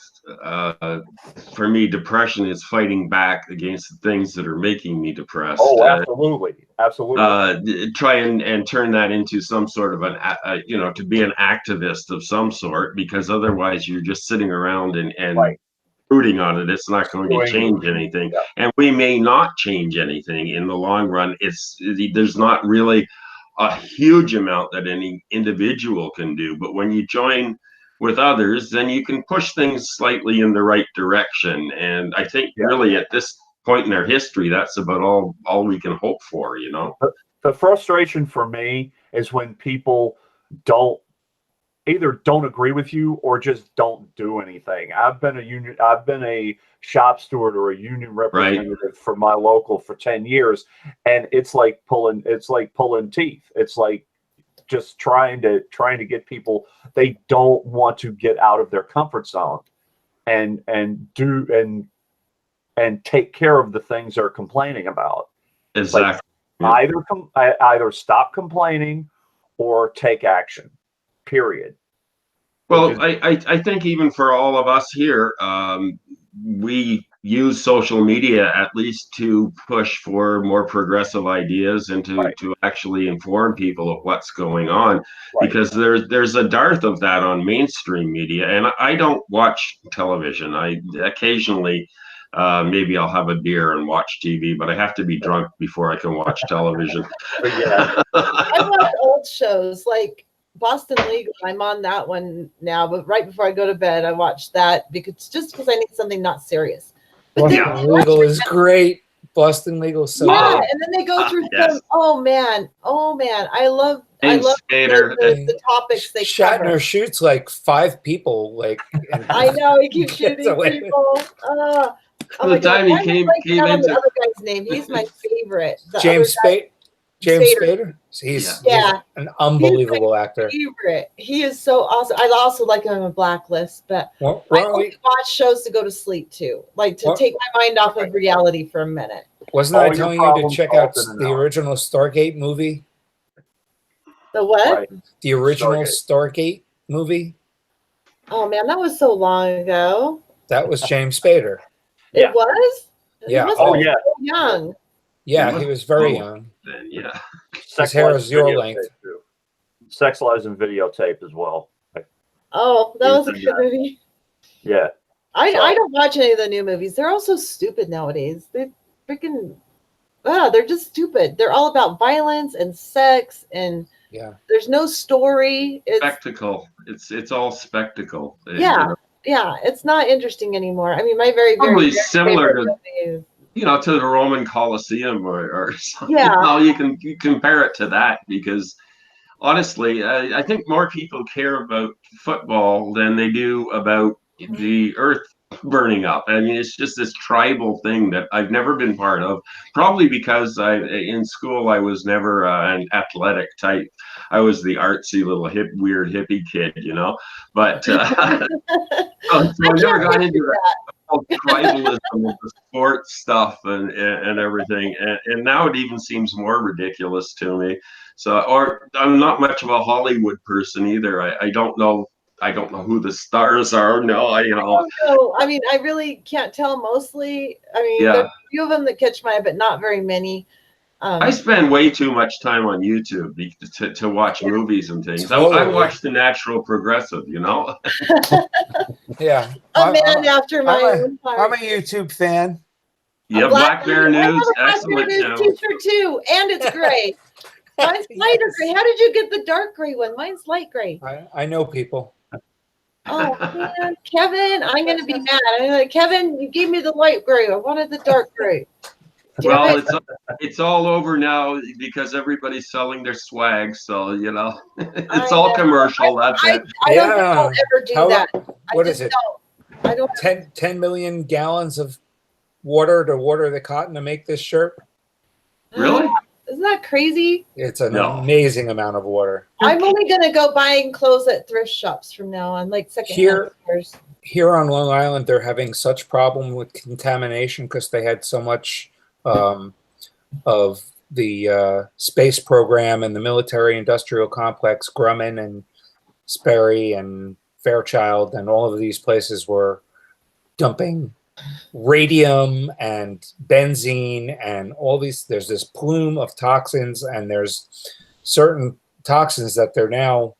for me, depression is fighting back against the things that are making me depressed. Oh, absolutely. Try and turn that into some sort of to be an activist of some sort, because otherwise you're just sitting around and Right. brooding on it. It's not going to change anything, Yeah. and we may not change anything in the long run. There's not really a huge amount that any individual can do, but when you join with others, then you can push things slightly in the right direction. And I think really at this point in our history, that's about all we can hope for, you know. The frustration for me is when people don't agree with you or just don't do anything. I've been a shop steward or a union representative for my local for 10 years, and it's like pulling teeth. It's like just trying to get people, they don't want to get out of their comfort zone and take care of the things they're complaining about. Exactly. Like, either stop complaining or take action. Period. Well, I think even for all of us here, we use social media at least to push for more progressive ideas and to actually inform people of what's going on, because there's a dearth of that on mainstream media. And I don't watch television. I occasionally maybe I'll have a beer and watch TV, but I have to be drunk before I can watch television. I watch old shows like Boston Legal. I'm on that one now, but right before I go to bed, I watch that because I need something not serious. But Boston Legal is great. Boston Legal is so good. And then they go through some. Oh man, I love the topics they Shatner cover. shoots like 5 people. Like I know he keeps shooting people. The time he came into the other guy's name. He's my favorite. James Spader. He's an unbelievable actor. Favorite. He is so awesome. I also like him in Blacklist, but I only watch shows to go to sleep too, like to take my mind off of reality for a minute. Wasn't I telling you to check out the original Stargate movie? The what? Right. The original Stargate movie? Oh man, that was so long ago. That was James Spader. It was? Yeah. So young. Yeah, he was very young. Yeah. His hair is your length. Sex Lies and Videotape as well. Oh, that was a good movie. Yeah. I don't watch any of the new movies. They're all so stupid nowadays. They freaking they're just stupid. They're all about violence and sex and there's no story. It's spectacle. It's all spectacle. Yeah, it's not interesting anymore. I mean, my very probably similar to to the Roman Colosseum or something. Yeah. You can compare it to that, because honestly, I think more people care about football than they do about the Earth burning up. I mean, it's just this tribal thing that I've never been part of. Probably because in school I was never an athletic type. I was the artsy little weird hippie kid, you know. But so I never got into that whole tribalism of the sports stuff and everything. And now it even seems more ridiculous to me. So, or I'm not much of a Hollywood person either. I don't know. I don't know who the stars are. No, I don't know. I mean, I really can't tell mostly. I mean, yeah. there's a few of them that catch my eye, but not very many. I spend way too much time on YouTube to watch movies and things. Totally. I watch the Natural Progressive, you know. Yeah. A man after my own heart. I'm a YouTube fan. Yeah, Black Bear News, excellent Black Bear News T-shirt too, and it's gray. Mine's lighter gray. How did you get the dark gray one? Mine's light gray. I know people. Oh man, Kevin, I'm gonna be mad. I'm like, Kevin, you gave me the light gray. I wanted the dark gray. Well, it's all over now because everybody's selling their swag. So you know, it's all commercial. That's it. I don't think I'll ever do that. What is it? I don't. 10 million gallons of water to water the cotton to make this shirt. Really? Isn't that crazy? It's an amazing amount of water. I'm only gonna go buying clothes at thrift shops from now on, like secondhand stores. Here on Long Island, they're having such problem with contamination because they had so much of the space program and the military industrial complex. Grumman and Sperry and Fairchild and all of these places were dumping radium and benzene and all these. There's this plume of toxins, and there's certain toxins that they're now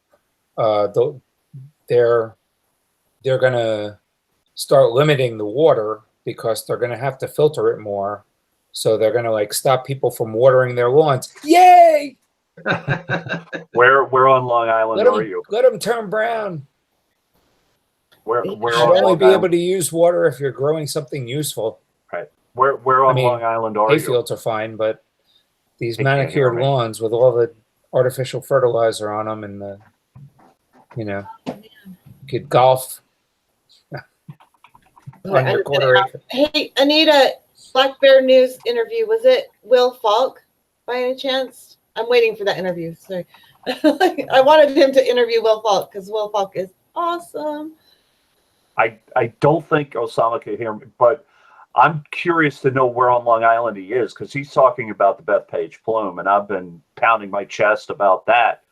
they're going to start limiting the water because they're going to have to filter it more. So they're going to like stop people from watering their lawns. Yay! Where on Long Island are you? Let them turn brown. Where You'll on only Long be Island? able to use water if you're growing something useful. Right. Where on Long Island are you? Hayfields are fine, but these They can't hear manicured me. lawns with all the artificial fertilizer on them and the, you could golf on your quarter acre. Hey, Anita, Black Bear News interview. Was it Will Falk by any chance? I'm waiting for that interview. Sorry. I wanted him to interview Will Falk because Will Falk is awesome. I don't think Osama can hear me, but I'm curious to know where on Long Island he is because he's talking about the Bethpage plume, and I've been pounding my chest about that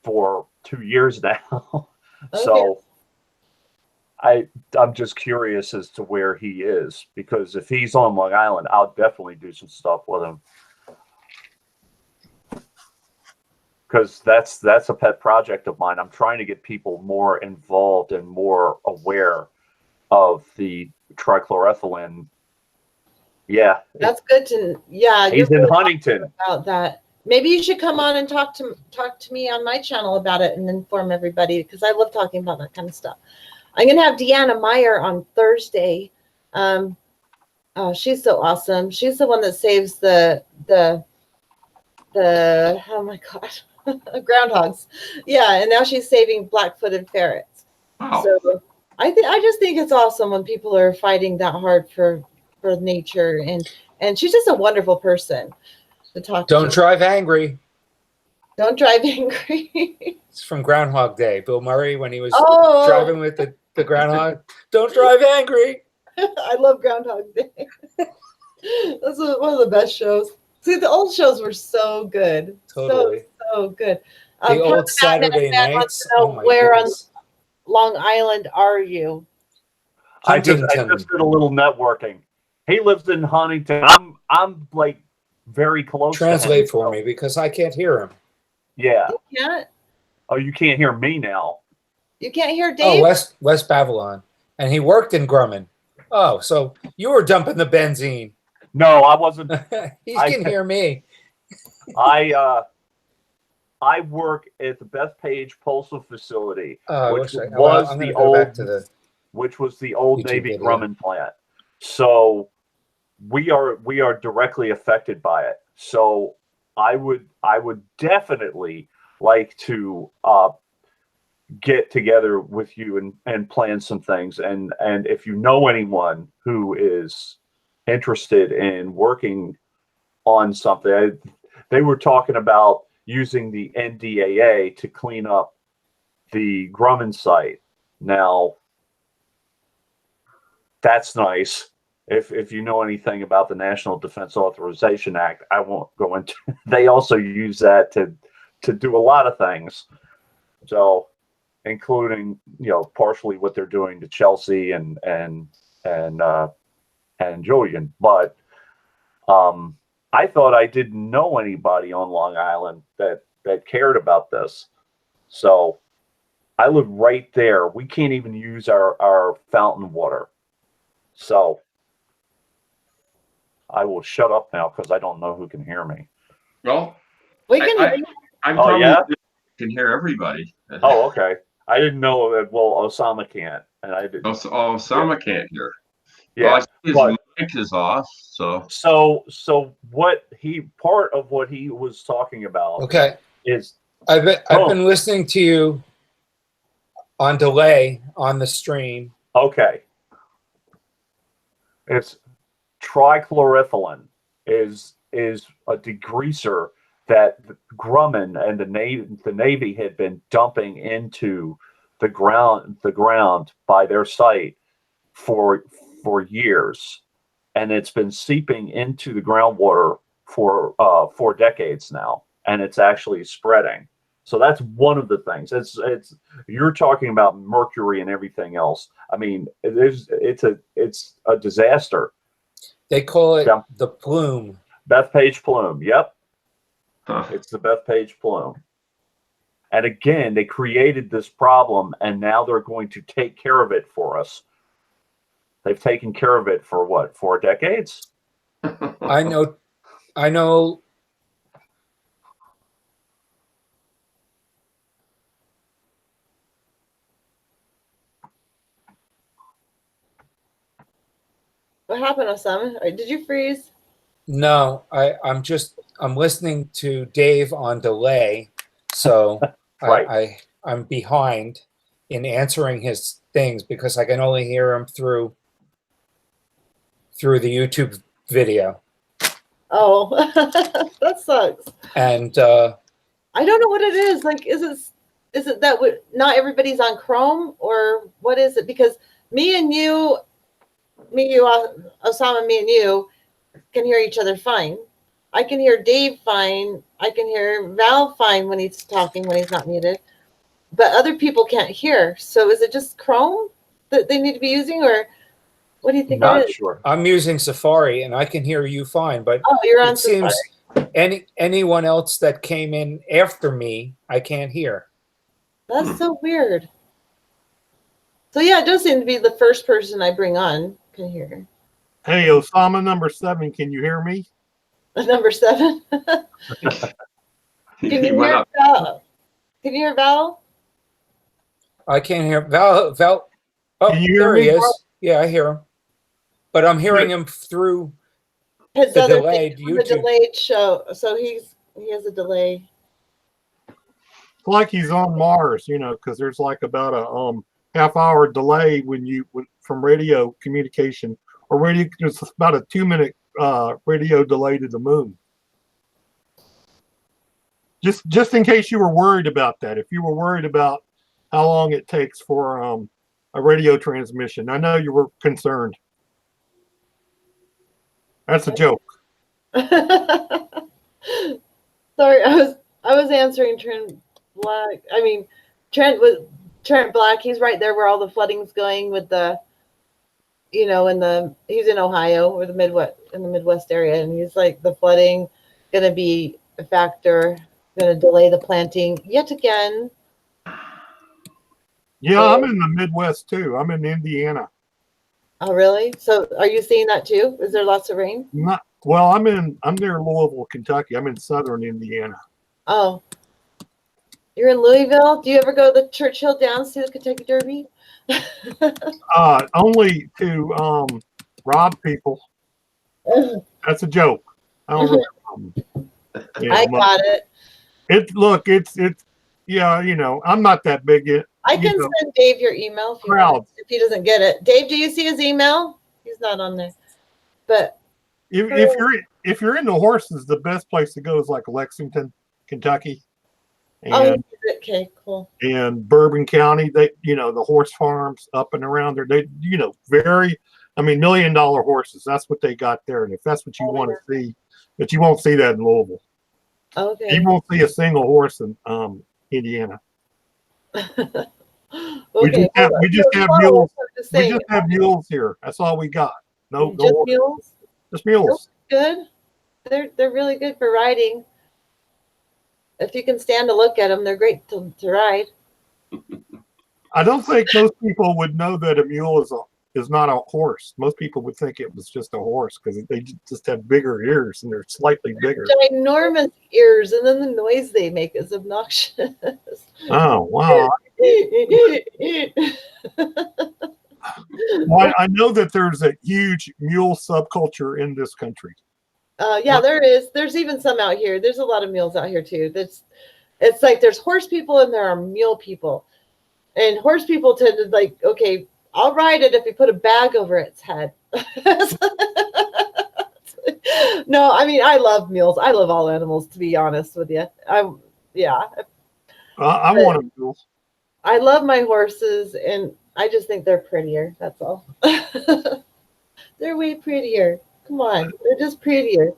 for 2 years now. Okay. So I'm just curious as to where he is, because if he's on Long Island, I'll definitely do some stuff with him. Because that's a pet project of mine. I'm trying to get people more involved and more aware of the trichloroethylene. Yeah, That's good to. Yeah, he's in Huntington. About that. Maybe you should come on and talk to me on my channel about it and inform everybody, because I love talking about that kind of stuff. I'm gonna have Deanna Meyer on Thursday. Oh, she's so awesome. She's the one that saves the oh my god, groundhogs. Yeah, and now she's saving black-footed ferrets. Wow. So I just think it's awesome when people are fighting that hard for nature, and she's just a wonderful person to talk to. Don't drive angry. Don't drive angry. It's from Groundhog Day. Bill Murray, when he was Oh. driving with the groundhog. Don't drive angry. I love Groundhog Day. That's one of the best shows. See, the old shows were so good. Totally. So good. The old Saturday Batman nights. wants to know, Oh my where goodness. on Long Island are you? I just Huntington. did a little networking. He lives in Huntington. I'm like very close. Translate to for him. me because I can't hear him. Yeah. You can't? Oh, you can't hear me now. You can't hear Dave? Oh, West Babylon. And he worked in Grumman. Oh, so you were dumping the benzene. No, I wasn't. He can hear me. I work at the Bethpage Postal Facility, which I'm was gonna the go back old, to the which was the old YouTube Navy video. Grumman plant. So we are directly affected by it. So I would definitely like to get together with you and plan some things. And if you know anyone who is interested in working on something, they were talking about using the NDAA to clean up the Grumman site. Now, that's nice. If you know anything about the National Defense Authorization Act, I won't go into. They also use that to do a lot of things. So, including partially what they're doing to Chelsea and Julian. But I thought I didn't know anybody on Long Island that cared about this. So I live right there. We can't even use our fountain water. So I will shut up now because I don't know who can hear me. Well, We can hear you. I'm Oh, probably yeah? can hear everybody. Oh, okay. I didn't know that. Well, Osama can't, and I didn't. Osama can't hear. Yeah, Well, I see his but mic is off, so so what part of what he was talking about Okay. is I've been listening to you on delay on the stream. okay. It's trichloroethylene is a degreaser that Grumman and the Navy had been dumping into the ground by their site for years, and it's been seeping into the groundwater for decades now, and it's actually spreading. So that's one of the things. It's you're talking about mercury and everything else. I mean, it's a disaster. They call it Yeah. the plume. Bethpage plume. Yep. huh. It's the Bethpage plume. And again, they created this problem, and now they're going to take care of it for us. They've taken care of it for what, 4 decades? I know. What happened, Osama? Did you freeze? No, I'm listening to Dave on delay, so Right. I'm behind in answering his things because I can only hear him through the YouTube video. Oh, that sucks. And I don't know what it is. Like, is it that not everybody's on Chrome, or what is it? Because me and you, Osama, me and you can hear each other fine. I can hear Dave fine. I can hear Val fine when he's talking, when he's not muted. But other people can't hear. So is it just Chrome that they need to be using, or what do you think Not it is? sure. I'm using Safari and I can hear you fine, but Oh, you're on it seems Safari. anyone else that came in after me, I can't hear. That's so weird. So yeah, it does seem to be the first person I bring on can hear. Hey, Osama number 7, can you hear me? Number 7. Can He you went hear up. Val? Can you hear Val? I can't hear Val. Oh, Can you hear there he me, is. bro? Yeah, I hear him. But I'm hearing him through His the other delayed thing, the YouTube. delayed show. So he has a delay. It's like he's on Mars, because there's like about a half-hour delay from radio communication, or radio. There's about a 2-minute radio delay to the moon. Just in case you were worried about that, if you were worried about how long it takes for a radio transmission, I know you were concerned. That's a joke. Sorry, I was answering Trent Black. I mean, Trent Black. He's right there where all the flooding's going with the, he's in Ohio or the Midwest area, and he's like, the flooding gonna be a factor, gonna delay the planting yet again. Yeah, I'm in the Midwest too. I'm in Indiana. Oh, really? So are you seeing that too? Is there lots of rain? I'm near Louisville, Kentucky. I'm in southern Indiana. Oh, you're in Louisville? Do you ever go to the Churchill Downs to the Kentucky Derby? Only to rob people. That's a joke. I don't really, I got it. It's yeah, I'm not that big. I can send Dave your email if he doesn't get it. Dave, do you see his email? He's not on there. But if you're into horses, the best place to go is like Lexington, Kentucky. And, okay, cool. And Bourbon County, they, the horse farms up and around there, they, $1 million horses. That's what they got there. And if that's what you want to see, but you won't see that in Louisville. Okay. You won't see a single horse in Indiana. Okay. We just have mules. We just have mules here. That's all we got. No mules. Just mules. Good. They're really good for riding. If you can stand to look at them, they're great to ride. I don't think most people would know that a mule is not a horse. Most people would think it was just a horse because they just have bigger ears and they're slightly bigger. Ginormous ears, and then the noise they make is obnoxious. Oh, wow. Well, I know that there's a huge mule subculture in this country. Yeah, there is. There's even some out here. There's a lot of mules out here too. It's like there's horse people and there are mule people. And horse people tend to like, okay, I'll ride it if you put a bag over its head. No, I mean, I love mules. I love all animals, to be honest with you. I want a mule. I love my horses, and I just think they're prettier. That's all. They're way prettier. Come on, they're just prettier.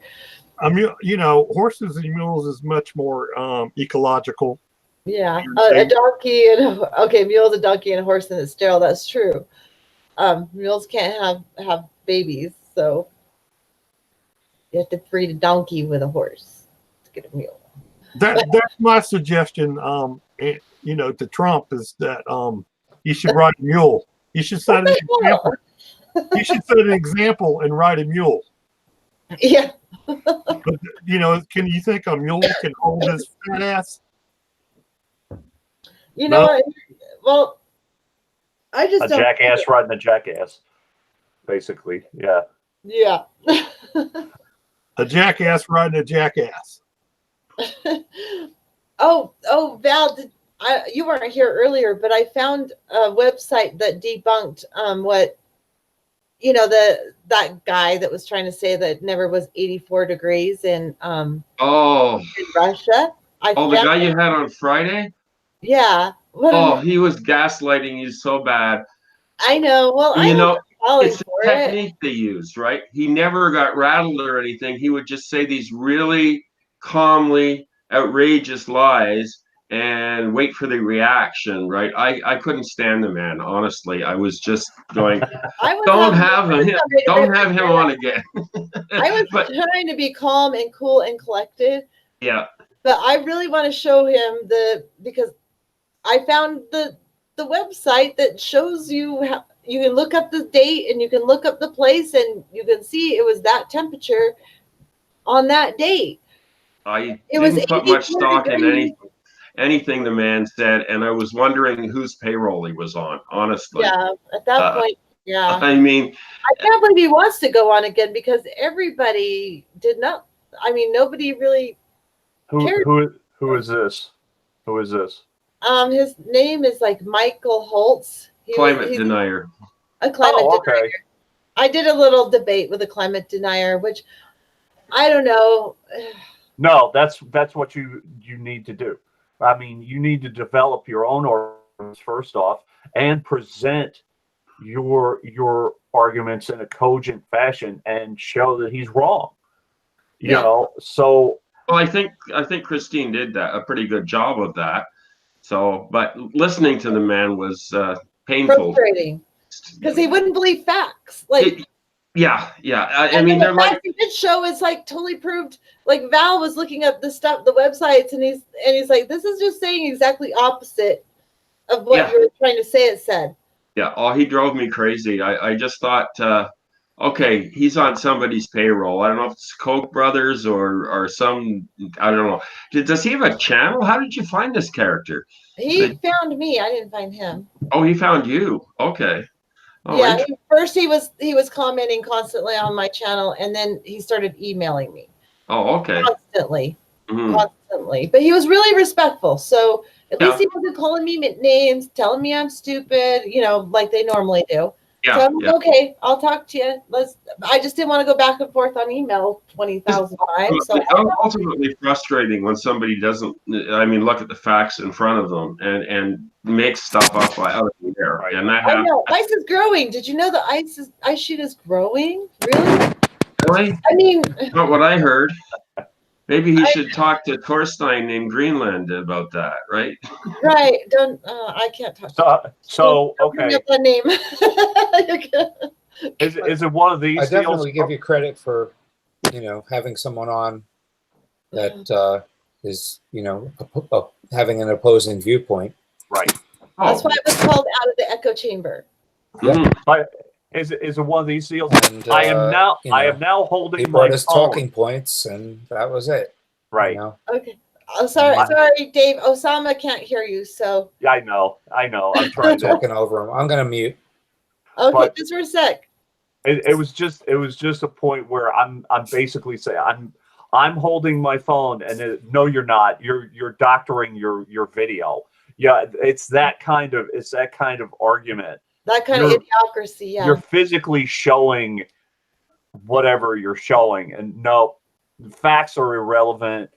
Horses and mules is much more ecological. Yeah, a donkey and mule's a donkey and a horse and it's sterile. That's true. Mules can't have babies, so you have to breed a donkey with a horse to get a mule. That's my suggestion. To Trump is that he should ride a mule. He should set an example. He should set an example and ride a mule. Yeah. But, can you think a mule can hold his fat ass? No? Well, I just don't. Jackass riding a jackass, basically. Yeah. Yeah. A jackass riding a jackass. Oh, Val, you weren't here earlier, but I found a website that debunked what that guy that was trying to say that it never was 84 degrees in Russia. The guy you had on Friday? Yeah. He was gaslighting you so bad. I know. Well, it's the technique they used, right? He never got rattled or anything. He would just say these really calmly outrageous lies and wait for the reaction, right? I couldn't stand the man, honestly. I was just going, don't have him on again. I was trying to be calm and cool and collected. Yeah. But I really want to show him because I found the website that shows you how you can look up the date and you can look up the place and you can see it was that temperature on that date. I didn't put much stock in anything the man said, and I was wondering whose payroll he was on, honestly. Yeah, at that point, yeah. I mean, I can't believe he wants to go on again because everybody did not. I mean, nobody really cared. Who is this? Who is this? His name is like Michael Holtz. Climate denier. A climate denier. I did a little debate with a climate denier, which I don't know. No, that's what you need to do. I mean, you need to develop your own arguments first off and present your arguments in a cogent fashion and show that he's wrong. You know, so well, I think Christine did a pretty good job of that. So, but listening to the man was painful. Frustrating. Because he wouldn't believe facts. I mean, they're like he did show is like totally proved. Like Val was looking up the websites, and he's like, this is just saying exactly opposite of what you were trying to say it said. Yeah. Oh, he drove me crazy. I just thought, okay, he's on somebody's payroll. I don't know if it's Koch brothers or some. I don't know. Does he have a channel? How did you find this character? He found me. I didn't find him. Oh, he found you. Okay. Oh, yeah, first he was commenting constantly on my channel, and then he started emailing me. Oh, okay. Constantly. But he was really respectful. So At Yeah. least he wasn't calling me names, telling me I'm stupid, like they normally do. So Yeah, I'm like, okay, I'll talk to you. I just didn't want to go back and forth on email 20,000 times. So ultimately frustrating when somebody doesn't, look at the facts in front of them and make stuff up out of the air. Right. And that I happens. know ice is growing. Did you know the ice sheet is growing? Really? Really? I mean, Not what I heard. Maybe he should talk to Torstein in Greenland about that, right? right? Don't. I can't talk. So Don't bring okay. up that name. Is it one of these I deals? definitely give you credit for, having someone on that is, having an opposing viewpoint. Right. That's why it was called Out of the Echo Chamber. Mhm. But is it one of these deals? And I am now he holding brought my his phone. talking points, and that was it. Right. Okay. Oh, sorry, I- sorry, Dave. Osama can't hear you. So Yeah, I know. I'm trying I'm to. talking over him. I'm gonna mute. okay, But- just for a sec. It was just a point where I'm basically saying I'm holding my phone and no, you're not. You're doctoring your video. Yeah, it's that kind of argument. That kind of idiocracy. Yeah. You're physically showing whatever you're showing, and no, facts are irrelevant.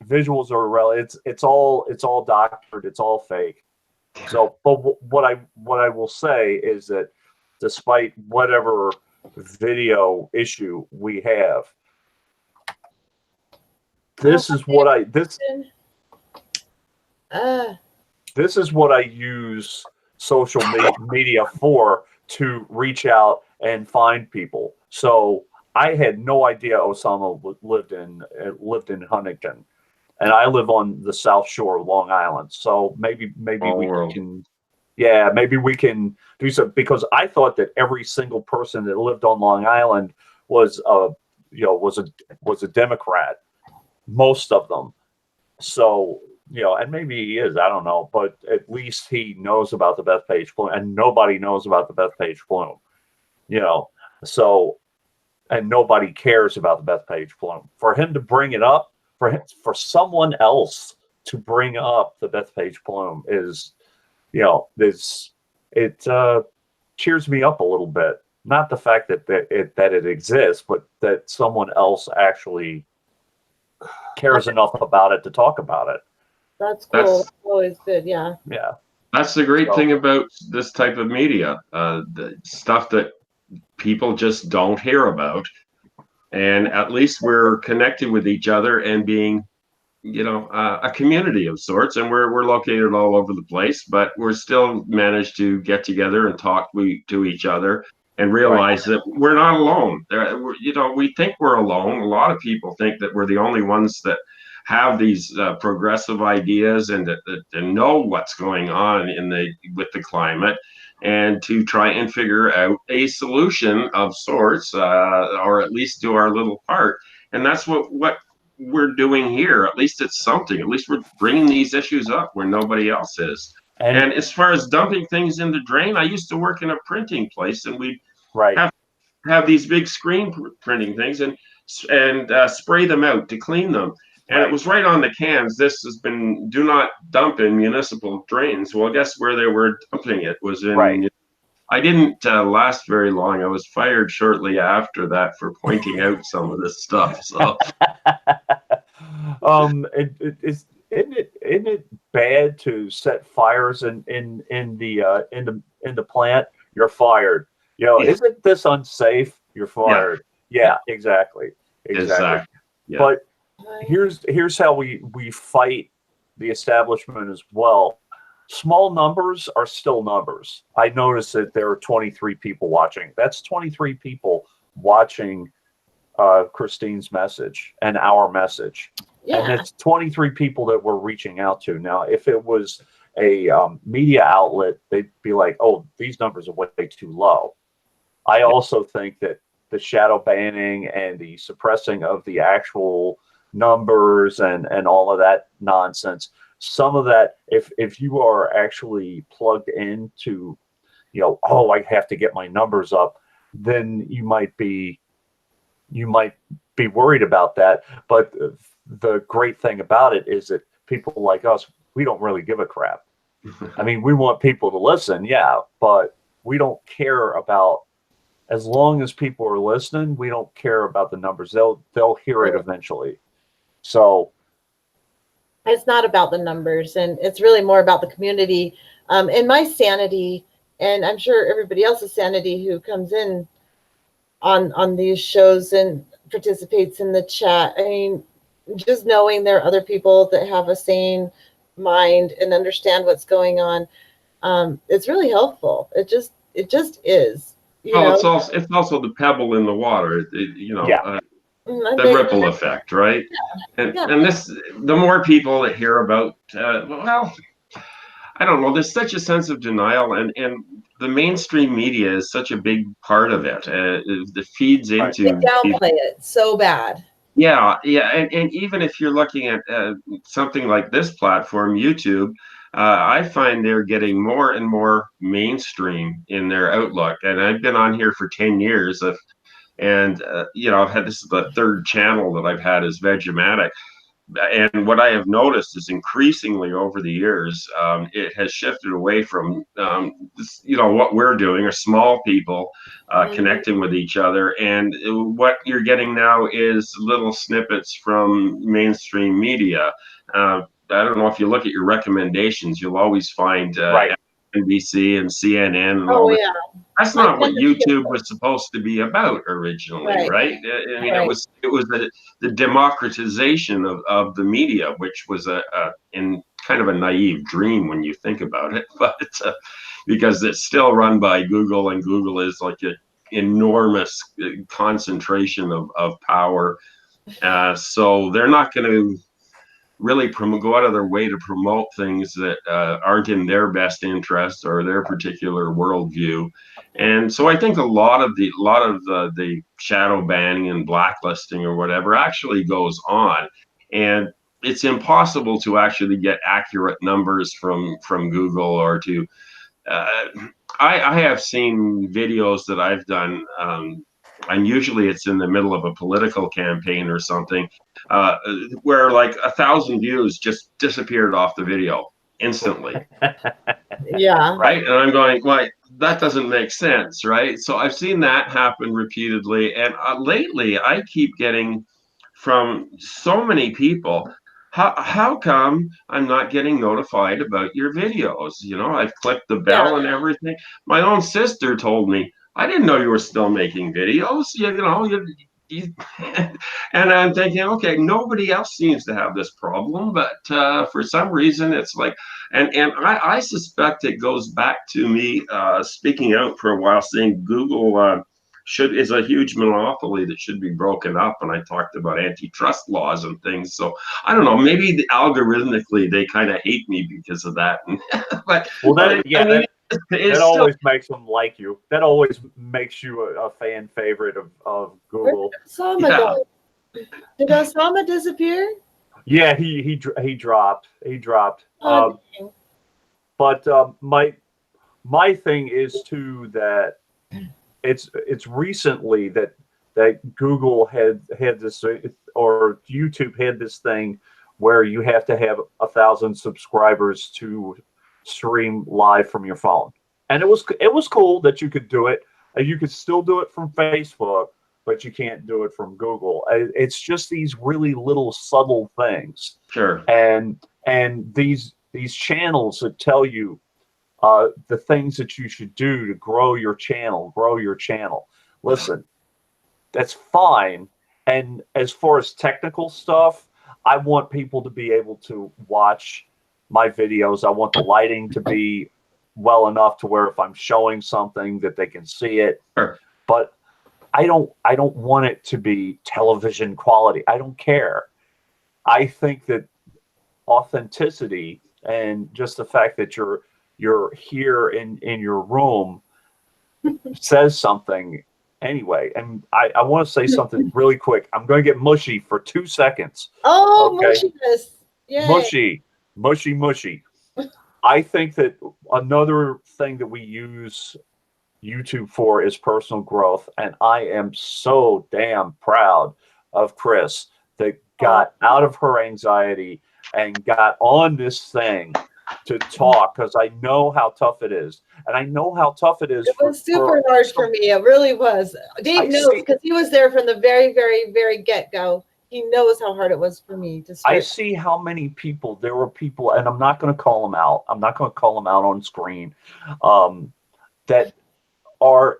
Visuals are irrelevant. It's all doctored. It's all fake. So, but what I will say is that despite whatever video issue we have, this is what I use social media for, to reach out and find people. So I had no idea Osama lived in Huntington, and I live on the South Shore of Long Island. So maybe maybe we can do something, because I thought that every single person that lived on Long Island was a Democrat, most of them. So, and maybe he is, I don't know, but at least he knows about the Bethpage Plume, and nobody knows about the Bethpage Plume, so, and nobody cares about the Bethpage Plume. For him to bring it up, for someone else to bring up the Bethpage Plume is, it cheers me up a little bit. Not the fact that it exists, but that someone else actually cares enough about it to talk about it. That's cool. That's always good. Yeah. Yeah. That's the great thing about this type of media, the stuff that people just don't hear about. And at least we're connected with each other and being, a community of sorts. And we're located all over the place, but we're still managed to get together and talk to each other and realize that we're not alone. We think we're alone. A lot of people think that we're the only ones that have these progressive ideas and that know what's going on with the climate, and to try and figure out a solution of sorts, or at least do our little part. And that's what we're doing here. At least it's something. At least we're bringing these issues up where nobody else is. And as far as dumping things in the drain, I used to work in a printing place, and we'd have these big screen printing things and spray them out to clean them. And it was right on the cans. This has been, do not dump in municipal drains. Well, guess where they were dumping it was in. I didn't last very long. I was fired shortly after that for pointing out some of this stuff. So, isn't it bad to set fires in the plant? You're fired. Isn't this unsafe? You're fired. Yeah, exactly. Yeah. But here's how we fight the establishment as well. Small numbers are still numbers. I noticed that there are 23 people watching. That's 23 people watching Christine's message and our message. Yeah. And it's 23 people that we're reaching out to. Now, if it was a media outlet, they'd be like, oh, these numbers are way too low. I also think that the shadow banning and the suppressing of the actual numbers and all of that nonsense, some of that, if you are actually plugged into, I have to get my numbers up, then you might be worried about that. But the great thing about it is that people like us, we don't really give a crap. I mean, we want people to listen, yeah, but we don't care about, as long as people are listening, we don't care about the numbers. They'll hear it eventually. So it's not about the numbers, and it's really more about the community, and my sanity, and I'm sure everybody else's sanity who comes in on these shows and participates in the chat. I mean, just knowing there are other people that have a sane mind and understand what's going on, it's really helpful. It just is, you Well, know. it's also the pebble in the water. yeah, The ripple effect, right? And this, the more people that hear about, well, I don't know. There's such a sense of denial, and the mainstream media is such a big part of it. It feeds They into downplay it so bad. yeah, yeah, and even if you're looking at something like this platform, YouTube, I find they're getting more and more mainstream in their outlook. And I've been on here for 10 years, and I've had, this is the third channel that I've had as Vegomatic. And what I have noticed is increasingly over the years, it has shifted away from what we're doing, are small people connecting with each other, and what you're getting now is little snippets from mainstream media. I don't know, if you look at your recommendations, you'll always find right. NBC and CNN and Oh all that. yeah. That's I not what tend to skip YouTube those. was supposed to be about originally, Right. right? I mean, Right. it was the democratization of the media, which was in kind of a naive dream when you think about it, but because it's still run by Google, and Google is like an enormous concentration of power. So they're not going to really go out of their way to promote things that aren't in their best interest or their particular worldview. And so I think a lot of the shadow banning and blacklisting or whatever actually goes on, and it's impossible to actually get accurate numbers from Google or to. Uh, I have seen videos that I've done, and usually it's in the middle of a political campaign or something, uh, where like 1,000 views just disappeared off the video instantly. Yeah. Right. And I'm going, like, that doesn't make sense, right? So I've seen that happen repeatedly. And lately, I keep getting from so many people, how come I'm not getting notified about your videos? I've clicked the bell and everything. My own sister told me, I didn't know you were still making videos. And I'm thinking, okay, nobody else seems to have this problem, but for some reason, it's like, and I suspect it goes back to me speaking out for a while, saying Google is a huge monopoly that should be broken up, and I talked about antitrust laws and things. So I don't know, maybe algorithmically they kind of hate me because of that. But Well, it's that always makes them like you. That always makes you a fan favorite of Google. Where did Osama go? Did Osama disappear? Yeah, he dropped. He dropped. Oh, But my thing is too that it's recently that Google had this, or YouTube had this thing where you have to have 1,000 subscribers to stream live from your phone, and it was cool that you could do it. You could still do it from Facebook, but you can't do it from Google. It's just these really little subtle things. Sure. And these channels that tell you the things that you should do to grow your channel. Listen, that's fine. And as far as technical stuff, I want people to be able to watch my videos. I want the lighting to be well enough to where if I'm showing something that they can see it. Sure. But I don't want it to be television quality. I don't care. I think that authenticity and just the fact that you're here in your room says something anyway. And I want to say something really quick. I'm going to get mushy for 2 seconds. Oh, okay? mushiness. Yay. Mushy. I think that another thing that we use YouTube for is personal growth. And I am so damn proud of Chris that got out of her anxiety and got on this thing to talk because I know how tough it is. And I know how tough it is. It was super hard for me. It really was. Dave knows because he was there from the very, very, very get-go. He knows how hard it was for me to start. I see how many people, there were people, and I'm not going to call them out. I'm not going to call them out on screen, that are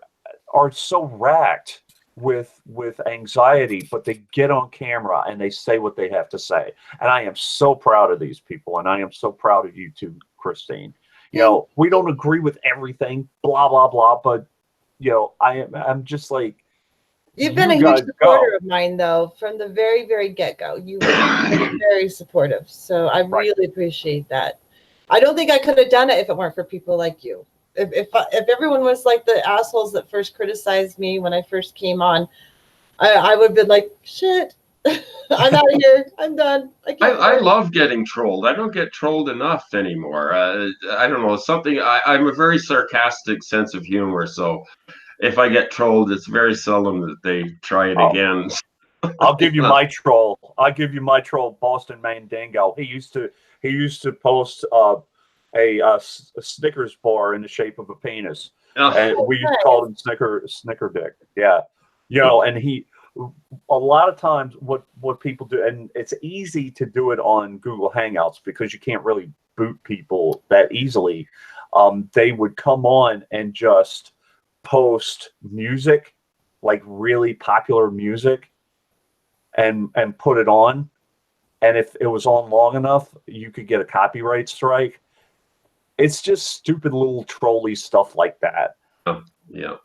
so racked with anxiety, but they get on camera and they say what they have to say. And I am so proud of these people, and I am so proud of you too, Christine. You know, we don't agree with everything, blah blah blah, but you know, I'm just like, you've been a huge supporter of mine though from the very, very get-go. You were very, very supportive, so I really appreciate that. I don't think I could have done it if it weren't for people like you. If everyone was like the assholes that first criticized me when I first came on, I would have been like, shit, I'm out of here. I'm done. I love getting trolled. I don't get trolled enough anymore. I don't know, something. I'm a very sarcastic sense of humor, so if I get trolled, it's very seldom that they try it again. I'll give you my troll. I'll give you my troll, Boston Mandingo. He used to post a Snickers bar in the shape of a penis, and we used to call him Snicker Dick. Yeah, you know, and a lot of times what people do, and it's easy to do it on Google Hangouts because you can't really boot people that easily. They would come on and just post music, like really popular music, and put it on, and if it was on long enough, you could get a copyright strike. It's just stupid little trolly stuff like that. Yeah.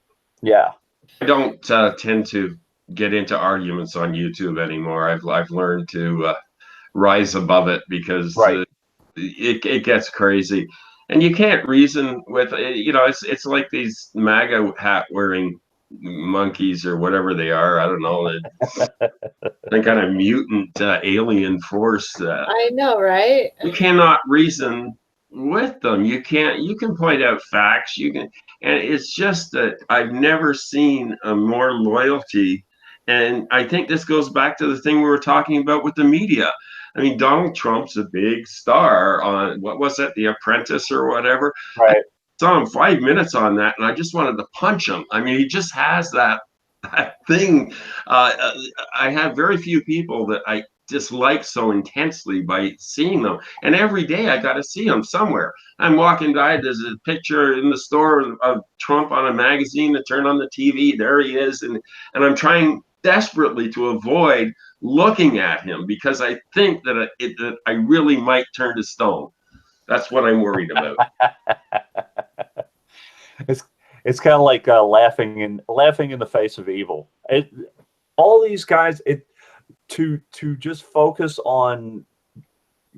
I don't tend to get into arguments on YouTube anymore. I've learned to rise above it because it gets crazy, and you can't reason with it. You know, it's like these MAGA hat wearing monkeys or whatever they are. I don't know, some kind of mutant alien force. I know, right? You cannot reason with them. You can't. You can point out facts. You can, and it's just that I've never seen a more loyalty. And I think this goes back to the thing we were talking about with the media. I mean, Donald Trump's a big star on, what was it, The Apprentice or whatever. Right. I saw him 5 minutes on that, and I just wanted to punch him. I mean, he just has that thing. I have very few people that I dislike so intensely by seeing them, and every day I got to see them somewhere. I'm walking by, there's a picture in the store of Trump on a magazine to turn on the TV. There he is, and I'm trying desperately to avoid looking at him because I think that that I really might turn to stone. That's what I'm worried about. It's kind of like laughing in the face of evil. All these guys, to just focus on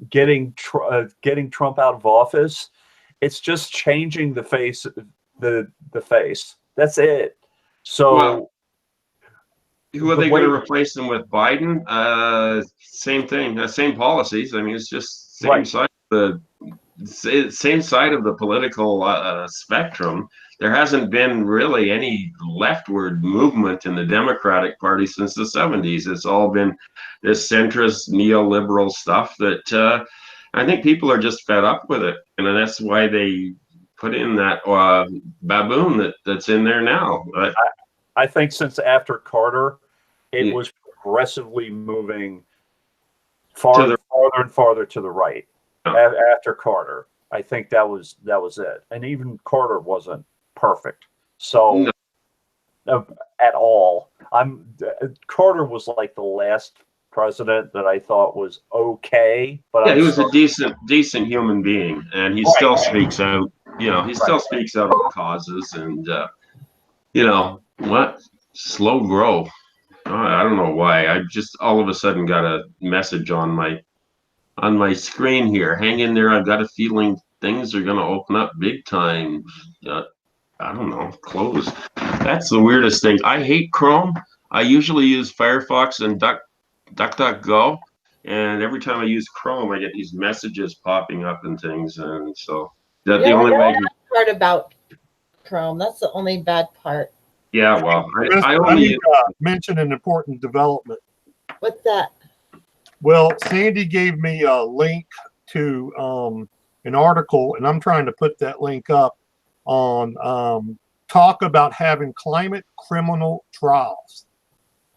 getting Trump out of office, it's just changing the face, the face. That's it. So. Well, who are they going to replace him with? Biden? Same thing, same policies. I mean, it's just same side of the political spectrum. There hasn't been really any leftward movement in the Democratic Party since the 70s. It's all been this centrist neoliberal stuff that I think people are just fed up with it, and that's why they put in that baboon that's in there now. I think since after Carter, it was progressively moving farther and farther to the right. After Carter, I think that was it. And even Carter wasn't perfect, so at all. Carter was like the last president that I thought was okay, but he was a decent human being, and he still speaks out. You know, he still speaks out on causes, and you know what? Slow grow. I don't know why. I just all of a sudden got a message on my screen here. Hang in there. I've got a feeling things are going to open up big time. I don't know. Close. That's the weirdest thing. I hate Chrome. I usually use Firefox and DuckDuckGo, and every time I use Chrome, I get these messages popping up and things, and so that's the only way. Part about Chrome. That's the only bad part. Yeah, well, I only mention an important development. What's that? Well, Sandy gave me a link to an article, and I'm trying to put that link up on talk about having climate criminal trials.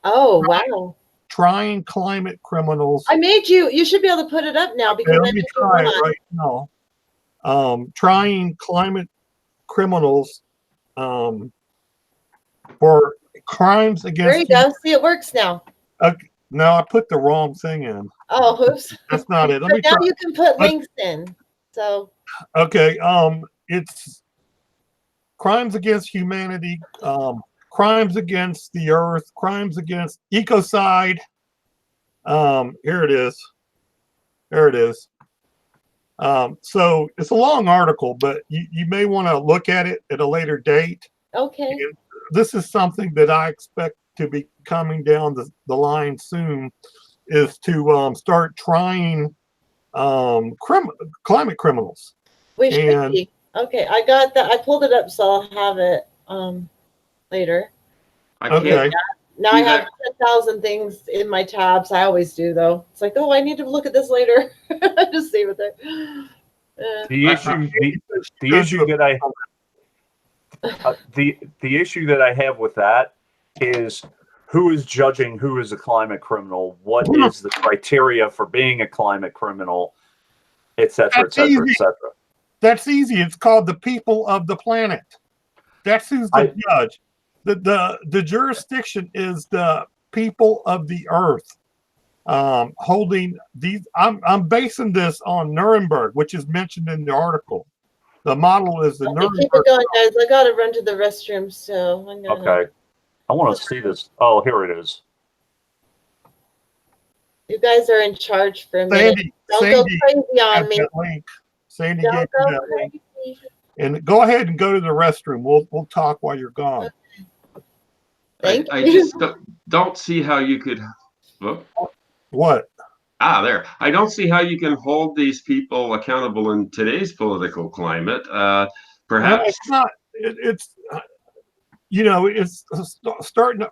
Oh, wow. Trying climate criminals. I made you. You should be able to put it up now because Okay, I let me made you try it one. right now. Trying climate criminals for crimes There against. you go. See, it works now. Okay, no, I put the wrong thing in. Oh, oops. That's not it. Let But me now try. you can put links in. So Okay, it's crimes against humanity, crimes against the earth, crimes against ecocide. Here it is. There it is. So it's a long article, but you may want to look at it at a later date. okay. And this is something that I expect to be coming down the line soon, is to start trying climate criminals. We should And- be. Okay, I got that. I pulled it up, so I'll have it later. I can't. Okay. Now See I have that? 10,000 things in my tabs. I always do, though. It's like, oh, I need to look at this later. Just save it there. The issue, the issue that I the issue that I have with that is who is judging who is a climate criminal, what is the criteria for being a climate criminal, et cetera, et cetera, et cetera. That's easy. It's called the people of the planet. That's who's the judge. The jurisdiction is the people of the earth. Holding these, I'm basing this on Nuremberg, which is mentioned in the article. The model is the Okay, Nuremberg. keep it going, guys. I gotta run to the restroom, so I'm gonna. Okay. I want to see this. Oh, here it is. You guys are in charge for a minute. Don't go crazy on me. Link. Sandy Don't gave go you that link. crazy. And go ahead and go to the restroom. We'll talk while you're gone. Thank I you. just don't see how you could. Well, What? there. I don't see how you can hold these people accountable in today's political climate. No, Perhaps. it's not. It's you know, it's starting to.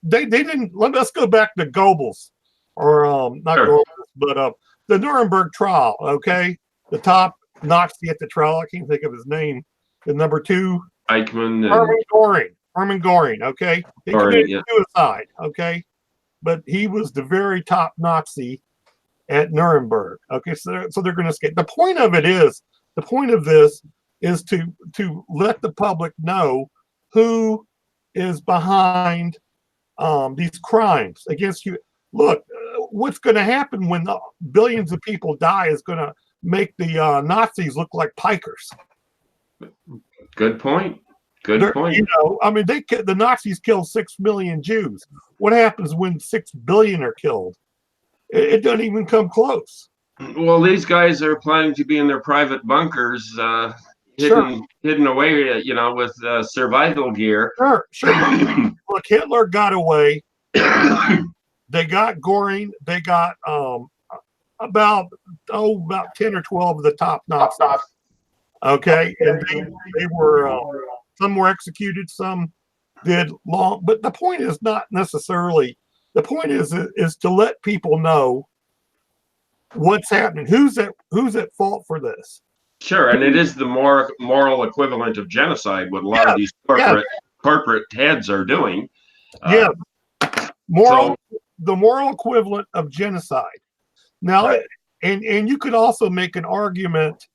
They didn't. Let's go back to Goebbels, or not Sure. Goebbels, but the Nuremberg trial. Okay, the top Nazi at the trial. I can't think of his name. The number 2. Eichmann and Hermann Göring. Okay, he Göring, committed yeah. suicide. Okay, but he was the very top Nazi at Nuremberg. Okay, so they're going to escape. The point of this is to let the public know who is behind these crimes against you. Look, what's going to happen when the billions of people die is going to make the Nazis look like pikers. good point. Good point. You know, I mean, the Nazis killed 6 million Jews. What happens when 6 billion are killed? It doesn't even come close. Well, these guys are planning to be in their private bunkers, hidden away, with survival gear. Sure. Look, Hitler got away. They got Göring. They got about 10 or 12 of the top Nazis. Okay, and they were some were executed, some did long. But the point is not necessarily. The point is to let people know what's happening. Who's at fault for this? Sure, and it is the moral equivalent of genocide. What a lot of these corporate heads are doing. The moral equivalent of genocide. Now, Right. and you could also make an argument.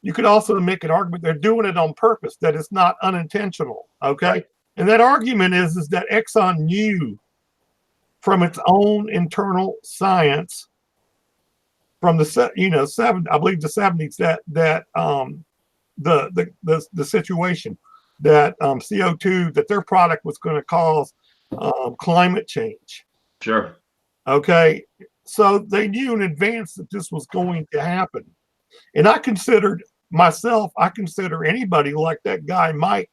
They're doing it on purpose, that it's not unintentional. Okay, Right. and that argument is that Exxon knew from its own internal science from the 70s that the situation that CO2, that their product was going to cause climate change. Sure. Okay, so they knew in advance that this was going to happen. And I consider anybody like that guy Mike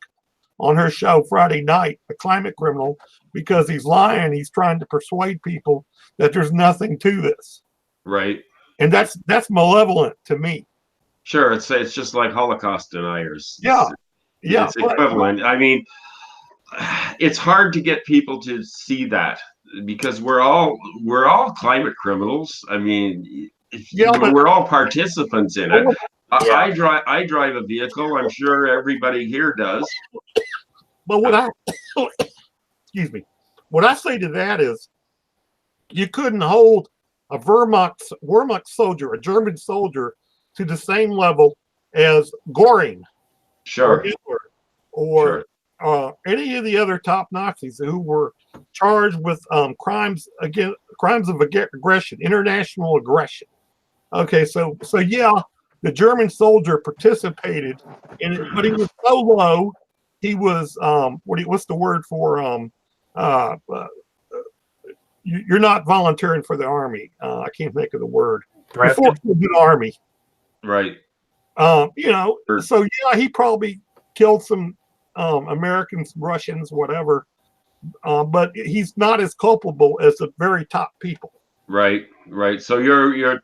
on her show Friday night a climate criminal, because he's lying. He's trying to persuade people that there's nothing to this. Right. And that's malevolent to me. Sure. It's just like Holocaust deniers. Yeah. It's equivalent. I mean, it's hard to get people to see that. because we're all climate criminals. I mean, Yeah, but we're all participants in it. Yeah. I drive a vehicle. I'm sure everybody here does. but what I excuse me, what I say to that is, you couldn't hold a Wehrmacht soldier, a German soldier, to the same level as Göring or Sure, Hitler or sure. any of the other top Nazis who were charged with crimes of aggression, international aggression. Okay, so yeah, the German soldier participated in it, but he was so low. He was what's the word for uh, uh, you're not volunteering for the army. I can't think of the word. You're forced to do the army. Right. So yeah, he probably killed some Americans, Russians, whatever. But he's not as culpable as the very top people. Right. So you're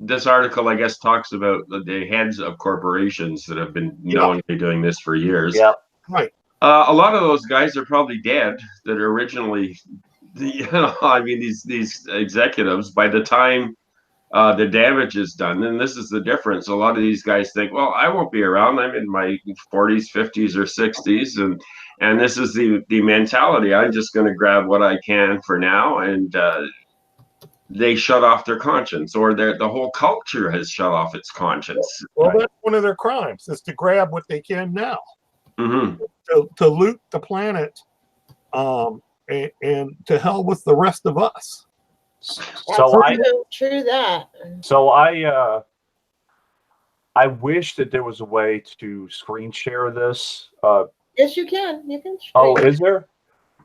this article, I guess, talks about the heads of corporations that have been knowingly doing this for years. Yeah. Right. A lot of those guys are probably dead that are originally, I mean, these executives, by the time the damage is done, and this is the difference. A lot of these guys think, well, I won't be around. I'm in my 40s, 50s, or 60s, and this is the mentality. I'm just going to grab what I can for now, and they shut off their conscience, or the whole culture has shut off its conscience. Well, that's one of their crimes, is to grab what they can now, to loot the planet, and to hell with the rest of us. True that. So I wish that there was a way to screen share this. Yes, you can. You can. Oh, is there?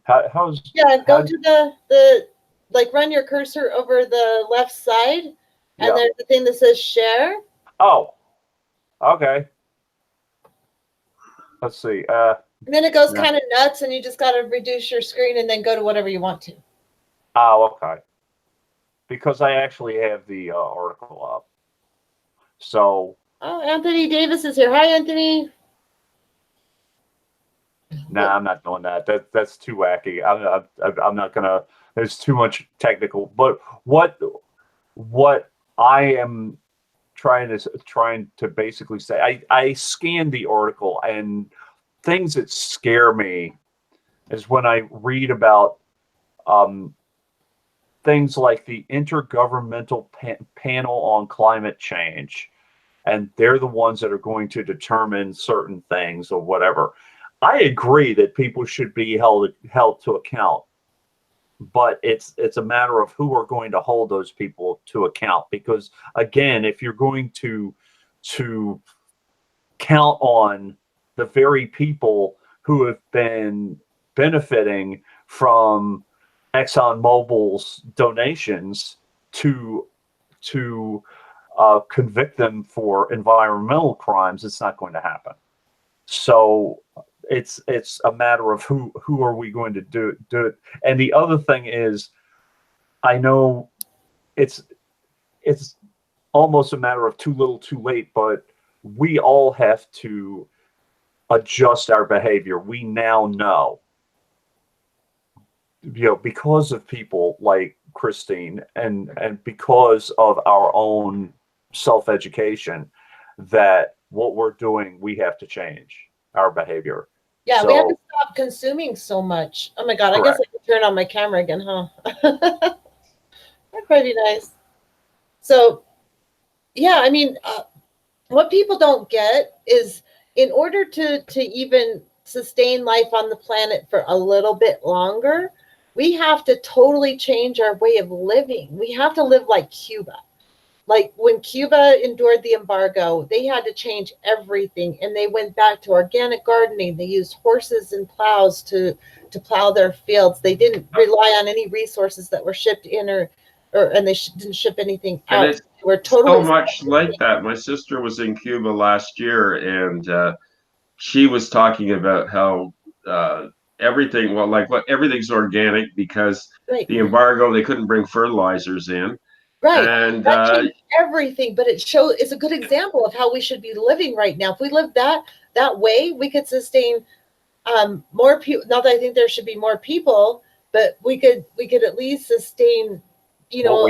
How's? Yeah, go to the like, run your cursor over the left side, and there's the thing that says share. Oh, okay. Let's see. And then it goes kind of nuts, and you just got to reduce your screen and then go to whatever you want to. Oh, okay. Because I actually have the article up. So. Oh, Anthony Davis is here. Hi, Anthony. Nah, I'm not doing that. That's too wacky. I'm not gonna. There's too much technical. But what I am trying to basically say, I scanned the article, and things that scare me is when I read about things like the Intergovernmental Panel on Climate Change, and they're the ones that are going to determine certain things or whatever. I agree that people should be held to account, but it's a matter of who are going to hold those people to account. Because again, if you're going to count on the very people who have been benefiting from ExxonMobil's donations to convict them for environmental crimes, it's not going to happen. So it's a matter of who are we going to do it. And the other thing is, I know it's almost a matter of too little too late, but we all have to adjust our behavior. We now know, because of people like Christine and because of our own self-education, that what we're doing, we have to change our behavior. Yeah, we have to stop consuming so much. Oh my God, I guess I can turn on my camera again, huh? That's pretty nice. So, yeah, I mean, what people don't get is, in order to even sustain life on the planet for a little bit longer, we have to totally change our way of living. We have to live like Cuba. Like when Cuba endured the embargo, they had to change everything, and they went back to organic gardening. They used horses and plows to plow their fields. They didn't rely on any resources that were shipped in, and they didn't ship anything out. And it's they were totally so much like that. My sister was in Cuba last year, and she was talking about how everything, everything's organic because the embargo, they couldn't bring fertilizers in. Right. And that changed everything, but it's a good example of how we should be living right now. If we lived that way, we could sustain more people. Not that I think there should be more people, but we could at least sustain, you know,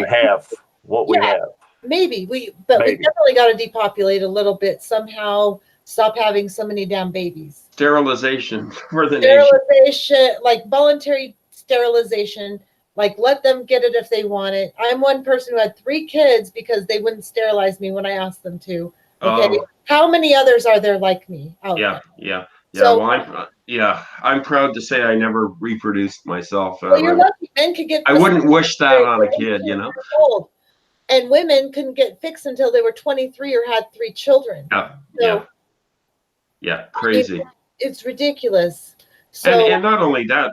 what we yeah, have. maybe but we Maybe. definitely got to depopulate a little bit somehow. Stop having so many damn babies. Sterilization for the nation. Sterilization, like voluntary sterilization. Like, let them get it if they want it. I'm one person who had 3 kids because they wouldn't sterilize me when I asked them to. Okay, Oh. how many others are there like me out Yeah, there? yeah. So, Well, I'm proud to say I never reproduced myself. well, you're lucky. Men could get. I wouldn't wish that on a kid, you 18 know. years old. And women couldn't get fixed until they were 23 or had 3 children. Yeah, yeah, crazy. It's ridiculous. So, And not only that,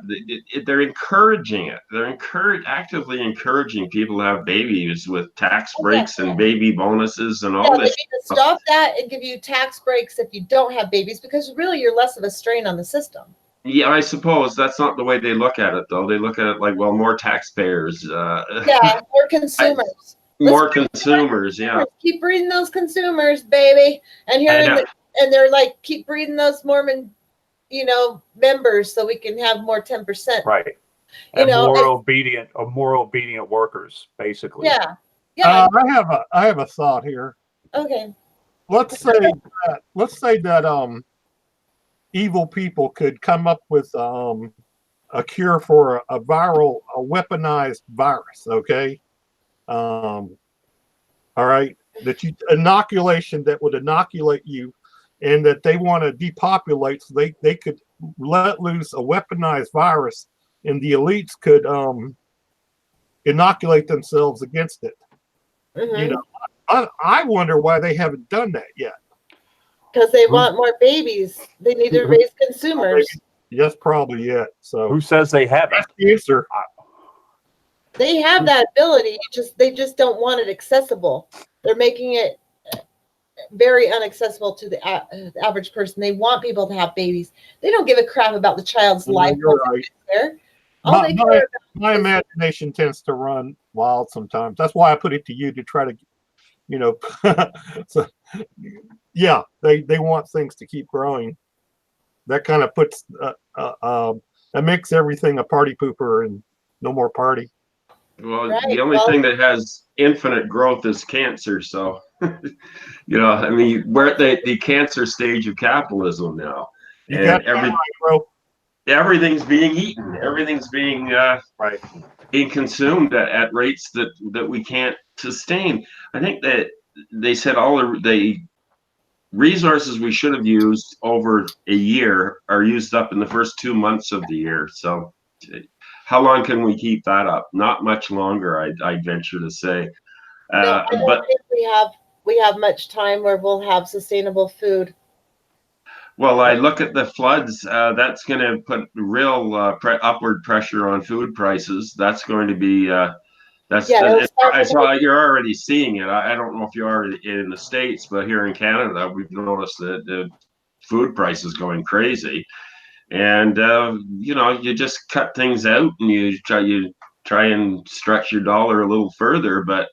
they're encouraging it. They're actively encouraging people to have babies with tax breaks and baby bonuses and all they this. need to stop that and give you tax breaks if you don't have babies, because really you're less of a strain on the system. Yeah, I suppose that's not the way they look at it, though. They look at it like, well, more taxpayers. Yeah, more consumers. More consumers, yeah. Keep breeding those consumers, baby. And here and they're like, keep breeding those Mormon, you know, members so we can have more 10%. Right. And more obedient workers, basically. Yeah. Yeah. I have a thought here. Okay. Let's say that evil people could come up with a cure for a weaponized virus, okay? All right, inoculation that would inoculate you, and that they want to depopulate, so they could let loose a weaponized virus, and the elites could inoculate themselves against it. Mm-hmm. You know, I wonder why they haven't done that yet. Because they want more babies. They need to raise consumers. Yes, probably yet. So who says they haven't? That's the answer. They have that ability. They just don't want it accessible. They're making it very inaccessible to the average person. They want people to have babies. They don't give a crap about the child's life. Right. There. My imagination tends to run wild sometimes. That's why I put it to you to try to, you know, so, yeah, they want things to keep growing. That kind of puts that makes everything a party pooper and no more party. Well, the only thing that has infinite growth is cancer. So, you know, I mean, we're at the cancer stage of capitalism now, and everything's being eaten. Everything's being being consumed at rates that we can't sustain. I think that they said all the resources we should have used over a year are used up in the first 2 months of the year. So how long can we keep that up? Not much longer, I'd venture to say. I don't think we have much time where we'll have sustainable food. Well, I look at the floods. That's going to put real upward pressure on food prices. That's going to be you're already seeing it. I don't know if you are in the States, but here in Canada, we've noticed that the food prices going crazy. And you know, you just cut things out and you try and stretch your dollar a little further, but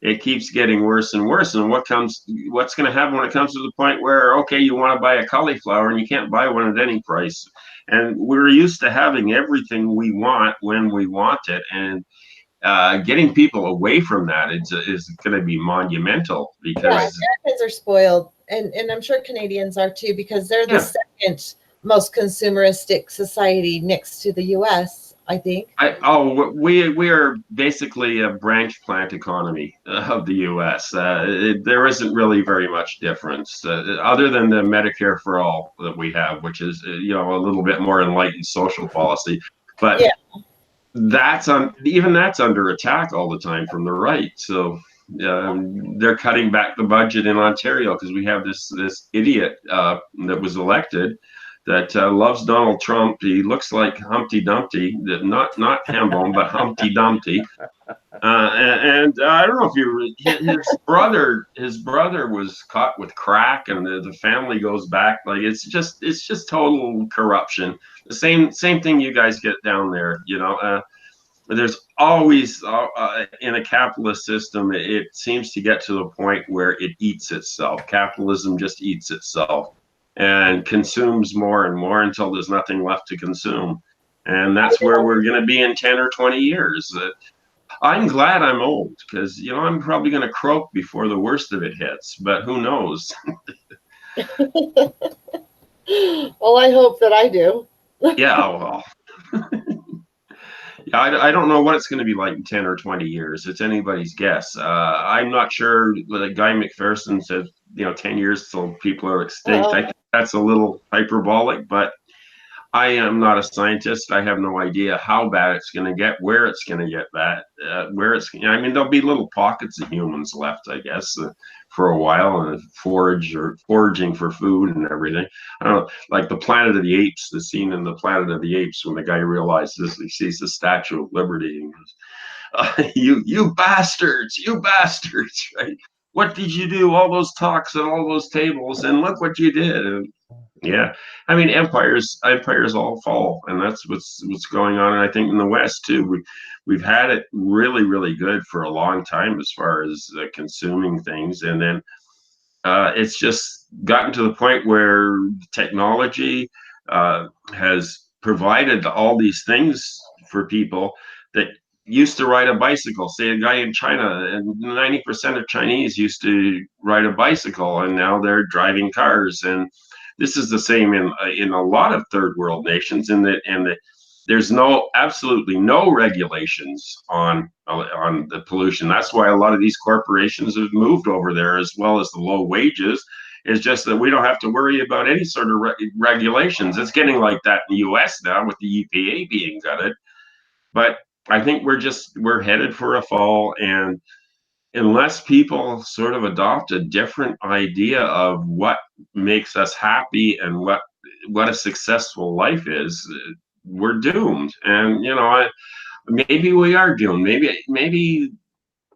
it keeps getting worse and worse. And what's going to happen when it comes to the point where, okay, you want to buy a cauliflower and you can't buy one at any price. And we're used to having everything we want when we want it, and getting people away from that is going to be monumental, because Americans are spoiled, and I'm sure Canadians are too, because they're the second most consumeristic society next to the U.S., I think. We are basically a branch plant economy of the U.S. There isn't really very much difference other than the Medicare for all that we have, which is a little bit more enlightened social policy, but that's under attack all the time from the right. So they're cutting back the budget in Ontario because we have this idiot that was elected that loves Donald Trump. He looks like Humpty Dumpty, not Hambone, but Humpty Dumpty. And I don't know if his brother was caught with crack, and the family goes back. Like it's just total corruption. The same thing you guys get down there. There's always in a capitalist system, it seems to get to the point where it eats itself. Capitalism just eats itself and consumes more and more until there's nothing left to consume. And that's where we're going to be in 10 or 20 years. I'm glad I'm old because, you know, I'm probably going to croak before the worst of it hits, but who knows? Well, I hope that I do. Yeah, well, yeah, I don't know what it's going to be like in 10 or 20 years. It's anybody's guess. I'm not sure. Like Guy McPherson said, you know, 10 years till people are extinct. I Uh-oh. think that's a little hyperbolic, but I am not a scientist. I have no idea how bad it's going to get, where it's going to get bad, where it's. I mean, there'll be little pockets of humans left, I guess, for a while, and foraging for food and everything. I don't know, like the Planet of the Apes, the scene in the Planet of the Apes when the guy realizes he sees the Statue of Liberty and goes, "You bastards, you bastards!" Right? What did you do? All those talks and all those tables, and look what you did. And yeah, I mean empires all fall, and that's what's going on. And I think in the West too, we've had it really good for a long time as far as consuming things, and then it's just gotten to the point where technology has provided all these things for people that used to ride a bicycle. Say a guy in China, and 90% of Chinese used to ride a bicycle, and now they're driving cars. And this is the same in a lot of third world nations. In that there's absolutely no regulations on the pollution. That's why a lot of these corporations have moved over there, as well as the low wages. It's just that we don't have to worry about any sort of regulations. It's getting like that in the U.S. now with the EPA being gutted. But I think we're headed for a fall, and unless people sort of adopt a different idea of what makes us happy and what a successful life is, we're doomed. And you know, maybe we are doomed. Maybe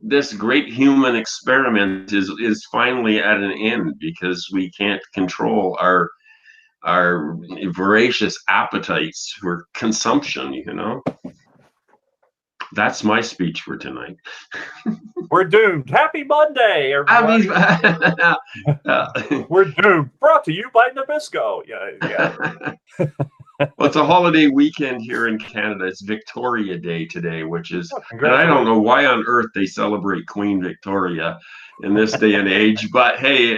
this great human experiment is finally at an end because we can't control our voracious appetites for consumption. You know. That's my speech for tonight. We're doomed. Happy Monday, everybody. We're doomed. Brought to you by Nabisco. Yeah. Well, it's a holiday weekend here in Canada. It's Victoria Day today, which is, and I don't know why on earth they celebrate Queen Victoria in this day and age, but hey,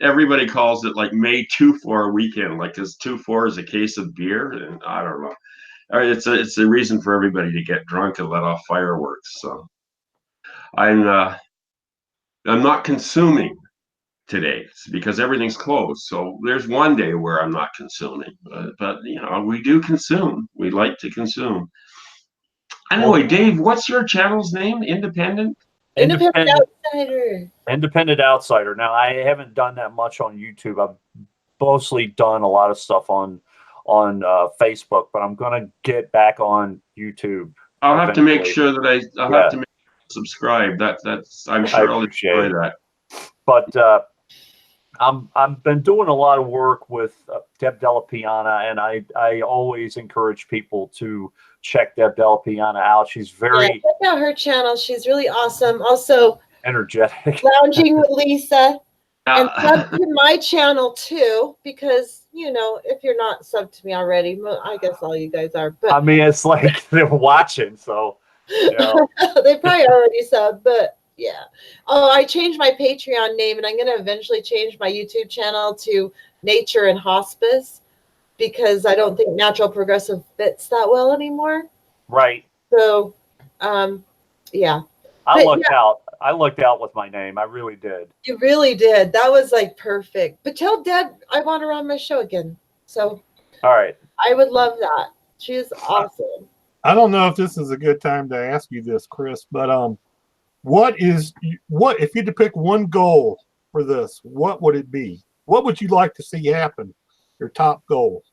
everybody calls it like May 2-4 weekend, like because 2-4 is a case of beer, and I don't know. It's a reason for everybody to get drunk and let off fireworks. So I'm not consuming today because everything's closed. So there's one day where I'm not consuming, but you know, we do consume. We like to consume. Anyway, Dave, what's your channel's name? Independent Outsider. Independent Outsider. Now, I haven't done that much on YouTube. I've mostly done a lot of stuff on Facebook, but I'm gonna get back on YouTube. I'll have to make sure that I'll have to subscribe. That's I'm sure I'll enjoy that. But I've been doing a lot of work with Deb Della Piana, and I always encourage people to check Deb Della Piana out. She's very check out her channel. She's really awesome. Also energetic. Lounging with Lisa. And sub to my channel too, because you know, if you're not subbed to me already, I guess all you guys are. But I mean, it's like they're watching, so you know. They probably already subbed, but yeah. Oh, I changed my Patreon name, and I'm going to eventually change my YouTube channel to Nature and Hospice because I don't think Natural Progressive fits that well anymore. Right. So, yeah. I lucked out with my name. I really did. You really did. That was like perfect. But tell Deb I want her on my show again. So, all right. I would love that. She's awesome. I don't know if this is a good time to ask you this, Chris, but what if you had to pick one goal for this, what would it be? What would you like to see happen? Your top goal?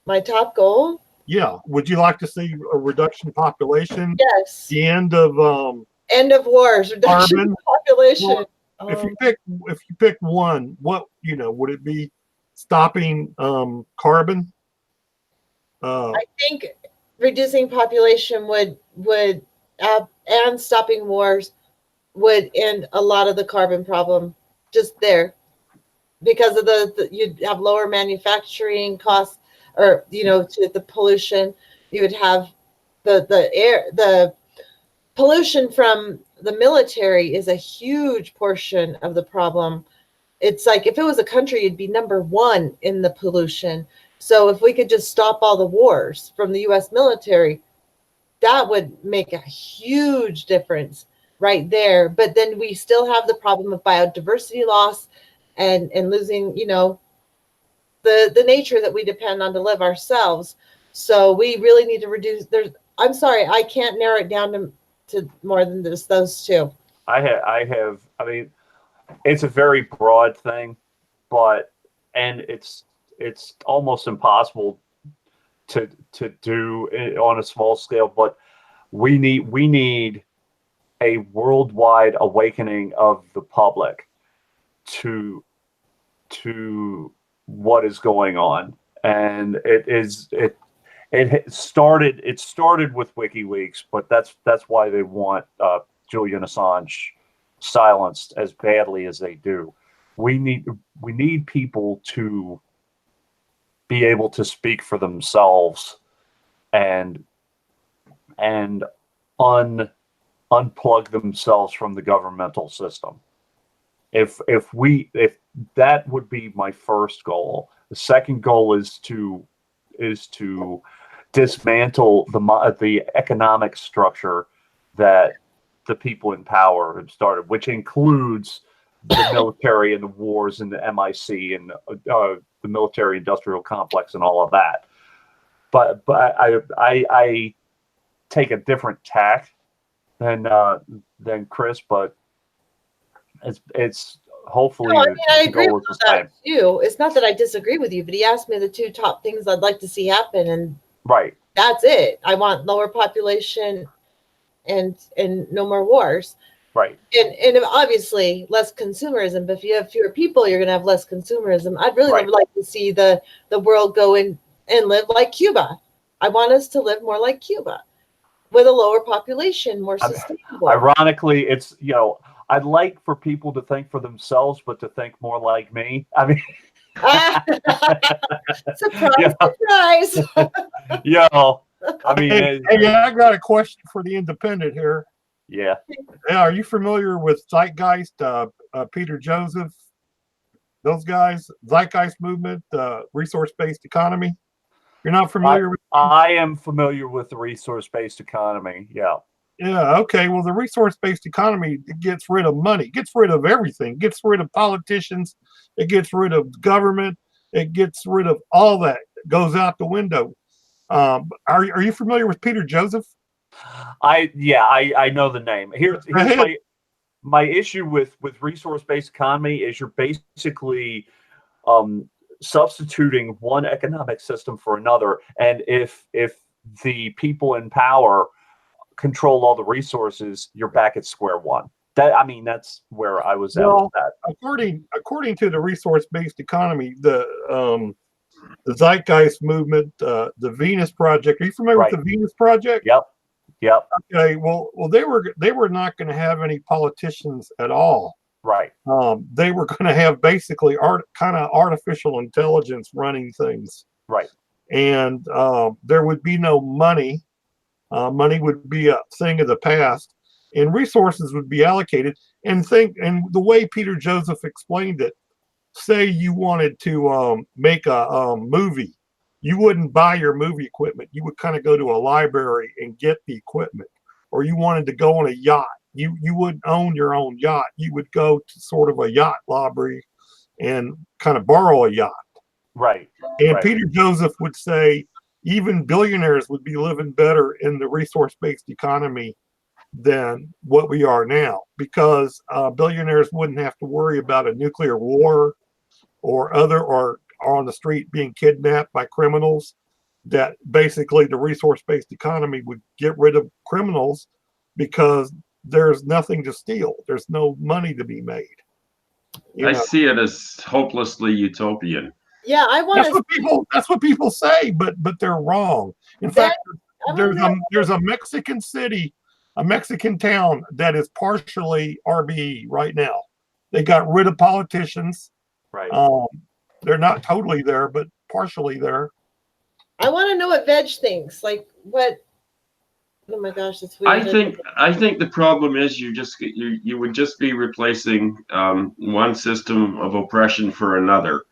My top goal? Yeah. Would you like to see a reduction in population? Yes. The end of wars, reduction in population. Well, if you pick one, what would it be? Stopping carbon? I think reducing population would and stopping wars would end a lot of the carbon problem just there because of you'd have lower manufacturing costs or to the pollution. You would have the pollution from the military is a huge portion of the problem. It's like if it was a country, it'd be number one in the pollution. So if we could just stop all the wars from the U.S. military, that would make a huge difference right there. But then we still have the problem of biodiversity loss and losing, the nature that we depend on to live ourselves. So we really need to reduce. I'm sorry, I can't narrow it down to more than just those two. I mean, it's a very broad thing, and it's almost impossible to do it on a small scale. But we need a worldwide awakening of the public to what is going on, and it started with WikiLeaks, but that's why they want Julian Assange silenced as badly as they do. We need people to be able to speak for themselves and unplug themselves from the governmental system. If that would be my first goal. The second goal is to dismantle the economic structure that the people in power have started, which includes the military and the wars and the MIC and the military-industrial complex and all of that. But I take a different tack than Chris, but it's hopefully No, I mean, I the agree goal with is the that same. too. It's not that I disagree with you, but he asked me the two top things I'd like to see happen, and Right. that's it. I want lower population and no more wars. Right. And obviously less consumerism. But if you have fewer people, you're going to have less consumerism. I'd really Right. would like to see the world go in and live like Cuba. I want us to live more like Cuba with a lower population, more sustainable. Ironically, it's I'd like for people to think for themselves, but to think more like me. I mean, Surprise, surprise. I mean, Hey, I got a question for the independent here. yeah. Yeah, are you familiar with Zeitgeist, Peter Joseph, those guys, Zeitgeist movement, resource-based economy? You're not familiar with? I am familiar with the resource-based economy. Yeah. Yeah. Okay. Well, the resource-based economy gets rid of money, gets rid of everything, gets rid of politicians, it gets rid of government, it gets rid of all that. It goes out the window. Are you familiar with Peter Joseph? I know the name. Here's my issue with resource-based economy is you're basically substituting one economic system for another, and if the people in power control all the resources, you're back at square one. That's where I was at with that. According to the resource-based economy, the Zeitgeist movement, the Venus Project. Are you familiar with the Venus Project? Yep. Okay. Well, they were not going to have any politicians at all. Right. They were going to have basically kind of artificial intelligence running things. Right. And there would be no money. Money would be a thing of the past, and resources would be allocated. And the way Peter Joseph explained it, say you wanted to make a movie, you wouldn't buy your movie equipment. You would kind of go to a library and get the equipment. Or you wanted to go on a yacht, you wouldn't own your own yacht. You would go to sort of a yacht lobby and kind of borrow a yacht. Right. And right. Peter Joseph would say even billionaires would be living better in the resource-based economy than what we are now, because billionaires wouldn't have to worry about a nuclear war or on the street being kidnapped by criminals. That basically the resource-based economy would get rid of criminals because there's nothing to steal. There's no money to be made. I see it as hopelessly utopian. Yeah, that's what people say, but they're wrong. In fact, there's a Mexican city, a Mexican town that is partially RBE right now. They got rid of politicians. Right. They're not totally there, but partially there. I want to know what veg thinks. Like what? Oh my gosh, that's weird. I think the problem is you would just be replacing one system of oppression for another.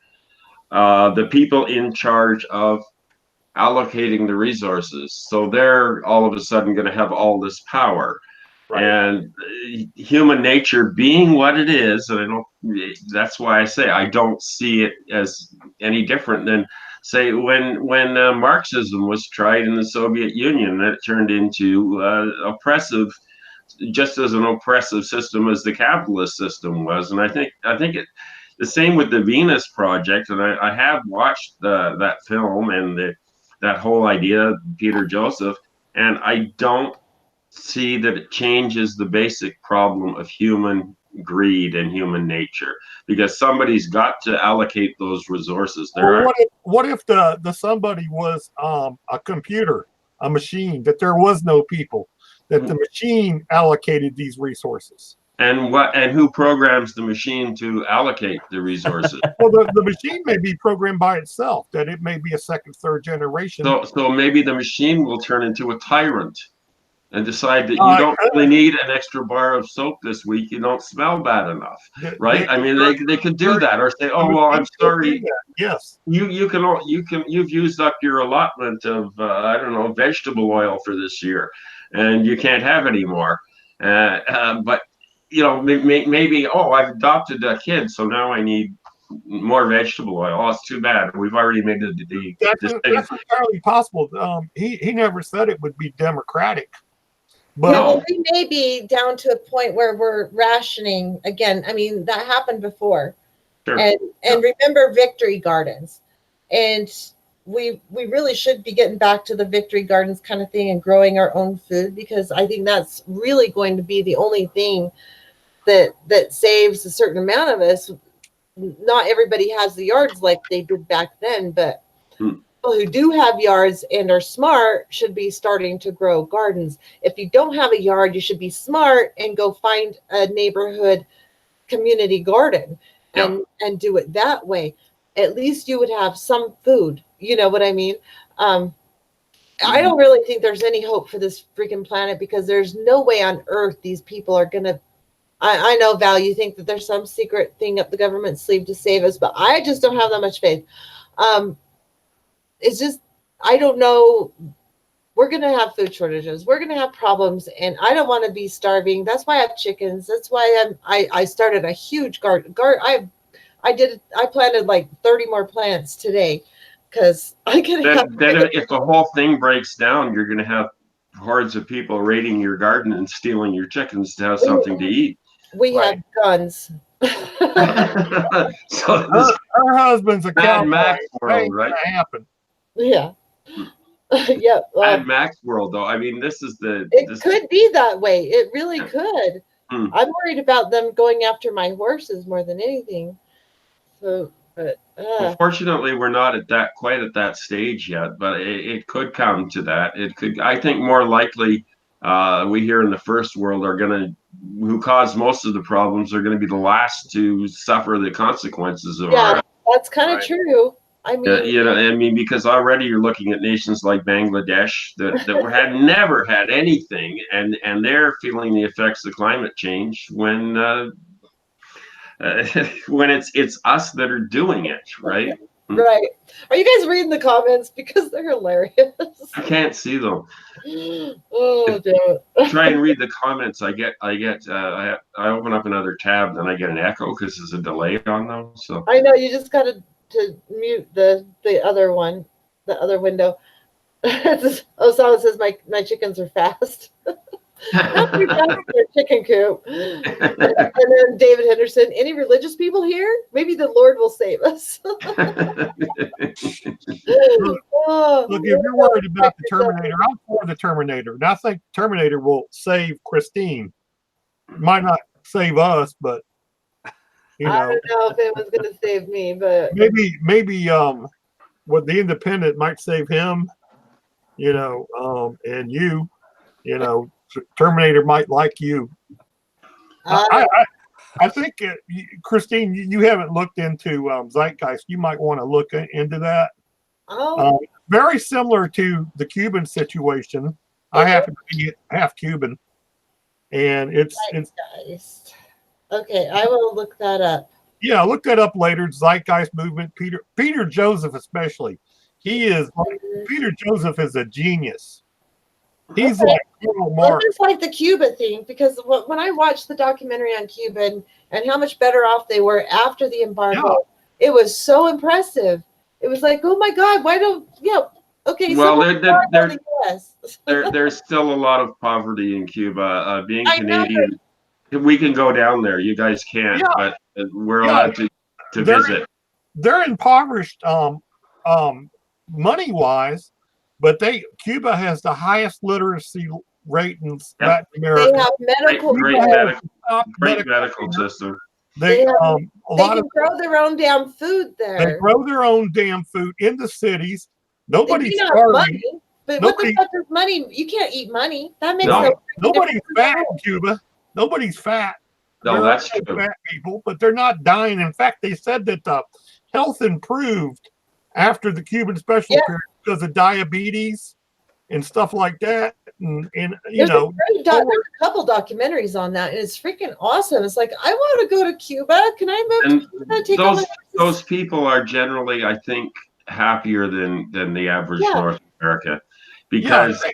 The people in charge of allocating the resources, so they're all of a sudden going to have all this power. Right. And human nature being what it is, and I don't, that's why I say I don't see it as any different than, say, when Marxism was tried in the Soviet Union, that it turned into oppressive, just as an oppressive system as the capitalist system was. And I think the same with the Venus Project, and I have watched that film and that whole idea, Peter Joseph, and I don't see that it changes the basic problem of human greed and human nature, because somebody's got to allocate those resources. What if the somebody was a computer, a machine, that there was no people, that the machine allocated these resources? And who programs the machine to allocate the resources? Well, the machine may be programmed by itself, that it may be a second, third generation. So maybe the machine will turn into a tyrant and decide that you don't really need an extra bar of soap this week. You don't smell bad enough, right? I mean, they could do that, or say, "Oh well, I'm sorry. Yes, you've used up your allotment of I don't know, vegetable oil for this year, and you can't have any more." But you know, maybe I've adopted a kid, so now I need more vegetable oil. Oh, it's too bad. We've already made that's entirely possible. He never said it would be democratic. But yeah, well, we may be down to a point where we're rationing again. I mean, that happened before. Sure. And remember Victory Gardens. And we really should be getting back to the Victory Gardens kind of thing and growing our own food, because I think that's really going to be the only thing that saves a certain amount of us. Not everybody has the yards like they did back then, but people who do have yards and are smart should be starting to grow gardens. If you don't have a yard, you should be smart and go find a neighborhood community garden and do it that way. At least you would have some food. You know what I mean? I don't really think there's any hope for this freaking planet, because there's no way on earth these people are going to. I know, Val, you think that there's some secret thing up the government's sleeve to save us, but I just don't have that much faith. It's just, I don't know. We're going to have food shortages. We're going to have problems, and I don't want to be starving. That's why I have chickens. That's why I started a huge garden. I planted like 30 more plants today, because I can then if the whole thing breaks down, you're going to have hordes of people raiding your garden and stealing your chickens to have something to eat. We have guns. So her husband's a cowboy. Max world, right? Happen. Yeah. Yeah. Mad Max world, though. I mean, this could be that way. It really could. I'm worried about them going after my horses more than anything. So, but unfortunately, we're not quite at that stage yet. But it could come to that. It could. I think more likely, we here in the first world who cause most of the problems are going to be the last to suffer the consequences of our. That's kind of true. I mean, because already you're looking at nations like Bangladesh that had never had anything, and they're feeling the effects of climate change when it's us that are doing it, right? Right. Are you guys reading the comments? Because they're hilarious. I can't see them. Oh, damn. Try and read the comments. I open up another tab, then I get an echo because there's a delay on them. So I know, you just got to mute the other one, the other window. Osama says my chickens are fast. Chicken coop. And then David Henderson, any religious people here? Maybe the Lord will save us. Look, if you're worried about the Terminator, I'm for the Terminator. And I think Terminator will save Christine. Might not save us, but you know. I don't know if it was going to save me, but maybe what the Independent might save him, you know, and you know. Terminator might like you. I think, Christine, you haven't looked into Zeitgeist. You might want to look into that. very similar to the Cuban situation. I happen to be half Cuban, and it's Guys. Okay, I will look that up. yeah. Look that up later. Zeitgeist movement. Peter Joseph especially. Peter Joseph is a genius. He's Okay. like Karl Well, Marx. it's like the Cuba thing, because when I watched the documentary on Cuba and how much better off they were after the embargo, it was so impressive. It was like, oh my God, why don't okay? Well, so the US. there's still a lot of poverty in Cuba. Being I know, Canadian, we can go down there. You guys can't, Yeah. but we're allowed to visit. They're impoverished money wise, but Cuba has the highest literacy rate in Latin America. They have medical Great medical system. They can grow their own damn food there. They grow their own damn food in the cities. Nobody's starving. starving. But what the fuck is money? You can't eat money. That makes nobody's fat in Cuba. Nobody's fat. No, that's true. Fat people, but they're not dying. In fact, they said that the health improved after the Cuban special period because of diabetes and stuff like that. And there's a couple documentaries on that, and it's freaking awesome. It's like, I want to go to Cuba. Can I move to Cuba? Take those people are generally, I think, happier than the average North America, because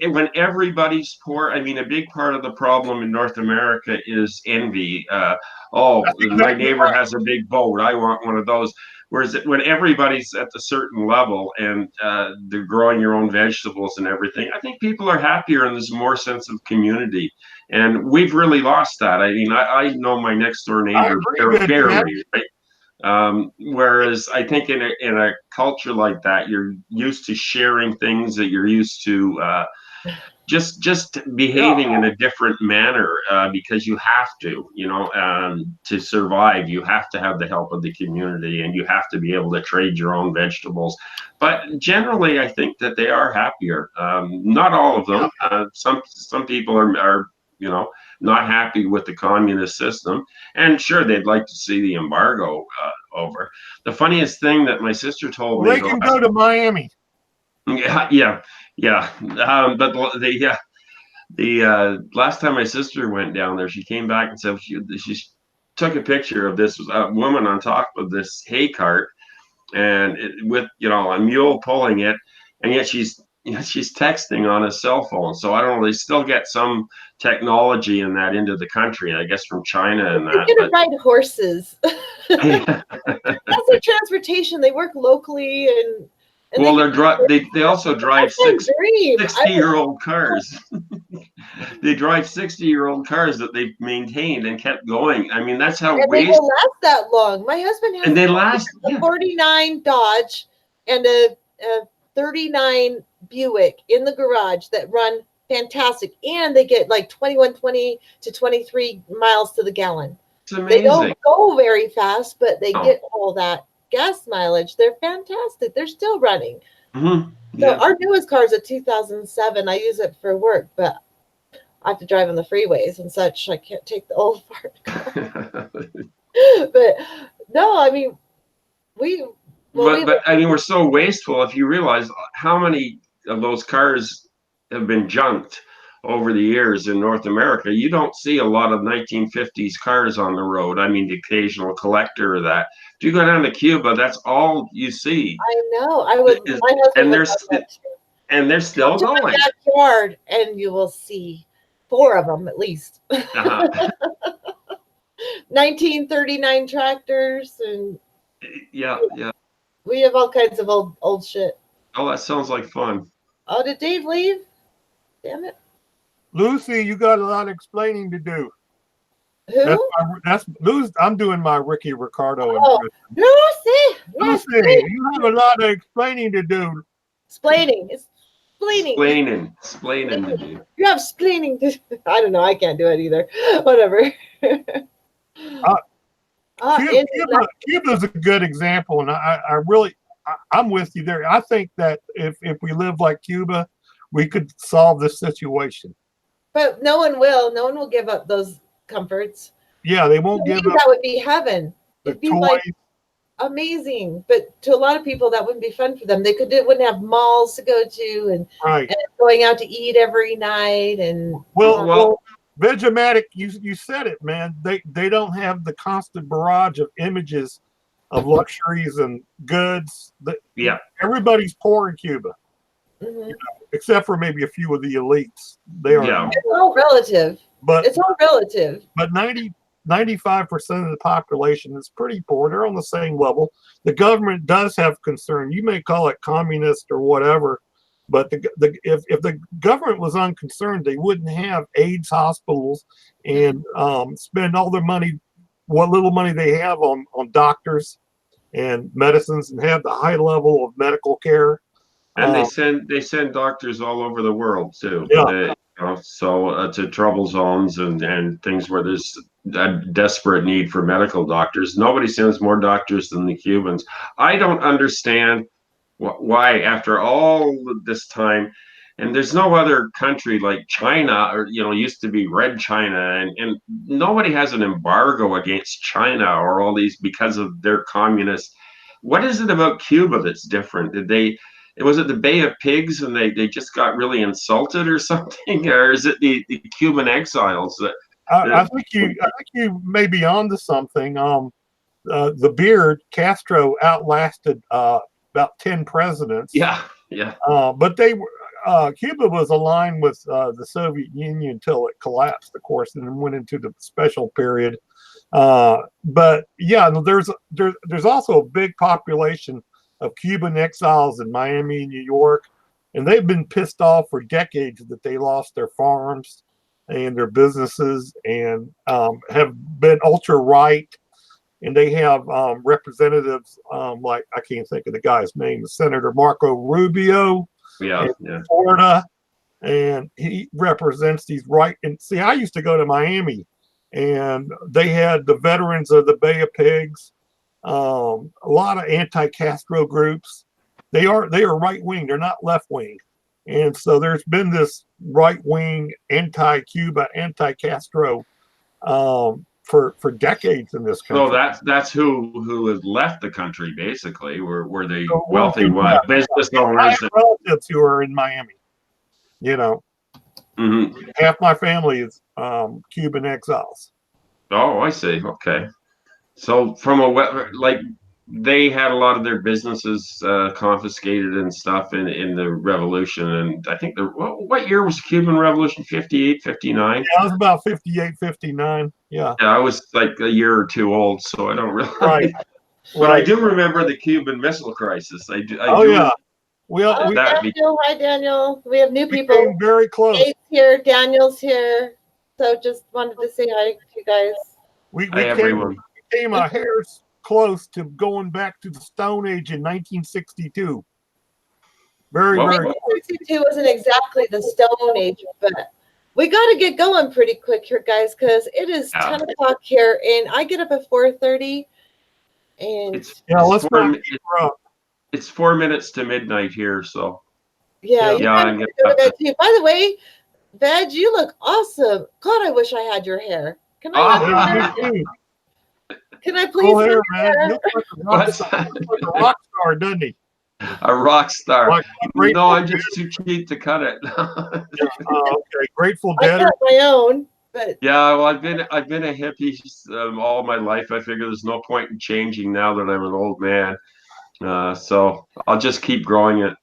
when everybody's poor, I mean, a big part of the problem in North America is envy. My neighbor has a big boat, I want one of those. Whereas when everybody's at a certain level and they're growing your own vegetables and everything, I think people are happier and there's more sense of community. And we've really lost that. I mean, I know my next door neighbor barely, right? Whereas I think in a culture like that, you're used to sharing things, that you're used to just behaving in a different manner because you have to, to survive. You have to have the help of the community, and you have to be able to trade your own vegetables. But generally, I think that they are happier. Not all of them. Some people are not happy with the communist system, and sure, they'd like to see the embargo over. The funniest thing that my sister told me, they can go to Miami. Yeah. But the last time my sister went down there, she came back and said she took a picture of this woman on top of this hay cart, and with a mule pulling it, and yet she's texting on a cell phone. So I don't know. They still get some technology in that into the country, I guess, from China and that. They're gonna ride horses. That's their transportation. They work locally and well, they also drive 60-year-old cars. They drive 60-year-old cars that they've maintained and kept going. I mean, that's how they will last that long. My husband has a 49 Dodge and a 39 Buick in the garage that run fantastic, and they get like 20 to 23 miles to the gallon. It's amazing. They don't go very fast, but they get all that gas mileage. They're fantastic. They're still running. So our newest car is a 2007. I use it for work, but I have to drive on the freeways and such. I can't take the old part car. But no, I mean, but I mean, we're so wasteful. If you realize how many of those cars have been junked over the years in North America, you don't see a lot of 1950s cars on the road. I mean, the occasional collector of that. If you go down to Cuba, that's all you see. I know. My husband and they're still going. My backyard, and you will see 4 of them at least. 1939 tractors, and we have all kinds of old shit. Oh, that sounds like fun. Oh, did Dave leave? Damn it. Lucy, you got a lot of explaining to do. Who? That's Lucy. I'm doing my Ricky Ricardo. Lucy! Lucy, you have a lot of explaining to do. Explaining. It's explaining. Explaining to do. You have explaining to do. I don't know. I can't do it either. Whatever. Cuba's a good example, and I'm with you there. I think that if we live like Cuba, we could solve this situation. But no one will. No one will give up those comforts. Yeah, they won't give up. That would be heaven. It'd be like amazing. But to a lot of people, that wouldn't be fun for them. Wouldn't have malls to go to and Right. going out to eat every night. And Well, Vegematic, you said it, man. They don't have the constant barrage of images of luxuries and goods. Yeah. Everybody's poor in Cuba, mhm. except for maybe a few of the elites. They are, Yeah. It's all relative. but It's all relative. 95% of the population is pretty poor. They're on the same level. The government does have concern. You may call it communist or whatever, but if the government was unconcerned, they wouldn't have AIDS hospitals and spend all their money, what little money they have on doctors and medicines, and have the high level of medical care. And they send doctors all over the world too. Yeah. To trouble zones and things where there's a desperate need for medical doctors. Nobody sends more doctors than the Cubans. I don't understand why, after all this time, and there's no other country like China, or used to be Red China, and nobody has an embargo against China or all these because of their communist. What is it about Cuba that's different? Was it the Bay of Pigs and they just got really insulted or something? Or is it the Cuban exiles that I think you may be onto something. The beard, Castro outlasted about 10 presidents. yeah. But Cuba was aligned with the Soviet Union until it collapsed, of course, and then went into the special period. But yeah, there's also a big population of Cuban exiles in Miami and New York, and they've been pissed off for decades that they lost their farms and their businesses, and have been ultra right. And they have representatives like, I can't think of the guy's name, Senator Marco Rubio in Florida, and he represents these right. And see, I used to go to Miami, and they had the veterans of the Bay of Pigs, a lot of anti-Castro groups. They are right wing. They're not left wing, and so there's been this right wing anti-Cuba, anti-Castro for decades in this country. So that's who has left the country basically. Were they So wealthy business owners? I have relatives who are in Miami. Half my family is Cuban exiles. Oh, I see. Okay. So they had a lot of their businesses confiscated and stuff in the revolution. And I think what year was the Cuban Revolution? 58, 59? Yeah, I was about 58, 59. Yeah. Yeah, I was like a year or two old, so I don't really. Right. But I do remember the Cuban Missile Crisis. I do. Yeah. Daniel, hi Daniel. We have new people. Came very close. Dave's here, Daniel's here. So just wanted to say hi to you guys. We came a hair's close to going back to the Stone Age in 1962. Very. 1962 wasn't exactly the Stone Age, but we got to get going pretty quick here, guys, because it is 10 o'clock here, and I get up at 4:30. And let's not keep her up. It's 4 minutes to midnight here, so. Yeah. I'm go to bed too. By the way, Veg, you look awesome. God, I wish I had your hair. Can I? Can I please? Hair, man. You look like a rock star, doesn't he? A rock star. Like no, I'm just too cheap to cut it. Okay, Grateful Dead. I cut my own, but yeah, well, I've been a hippie all my life. I figure there's no point in changing now that I'm an old man. So I'll just keep growing it.